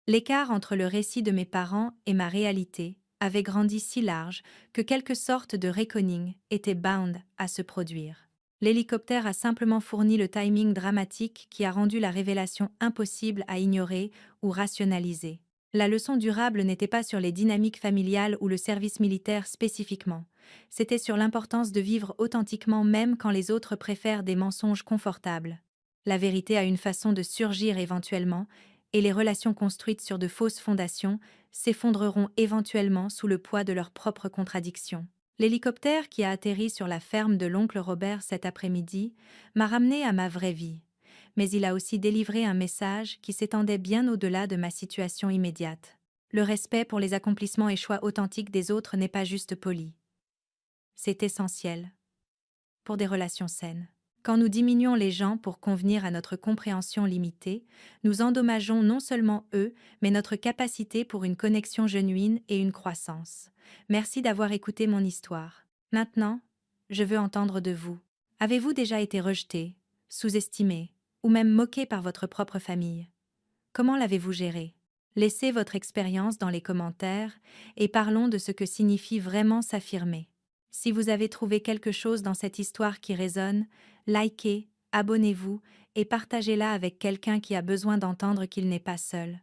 L'écart entre le récit de mes parents et ma réalité avait grandi si large que quelque sorte de reckoning était bound à se produire. L'hélicoptère a simplement fourni le timing dramatique qui a rendu la révélation impossible à ignorer ou rationaliser. La leçon durable n'était pas sur les dynamiques familiales ou le service militaire spécifiquement. C'était sur l'importance de vivre authentiquement même quand les autres préfèrent des mensonges confortables. La vérité a une façon de surgir éventuellement, et les relations construites sur de fausses fondations s'effondreront éventuellement sous le poids de leurs propres contradictions. L'hélicoptère qui a atterri sur la ferme de l'oncle Robert cet après-midi m'a ramené à ma vraie vie, mais il a aussi délivré un message qui s'étendait bien au-delà de ma situation immédiate. Le respect pour les accomplissements et choix authentiques des autres n'est pas juste poli. C'est essentiel pour des relations saines. Quand nous diminuons les gens pour convenir à notre compréhension limitée, nous endommageons non seulement eux, mais notre capacité pour une connexion genuine et une croissance. Merci d'avoir écouté mon histoire. Maintenant, je veux entendre de vous. Avez-vous déjà été rejeté, sous-estimé, ou même moqué par votre propre famille? Comment l'avez-vous géré? Laissez votre expérience dans les commentaires et parlons de ce que signifie vraiment s'affirmer. Si vous avez trouvé quelque chose dans cette histoire qui résonne, likez, abonnez-vous et partagez-la avec quelqu'un qui a besoin d'entendre qu'il n'est pas seul.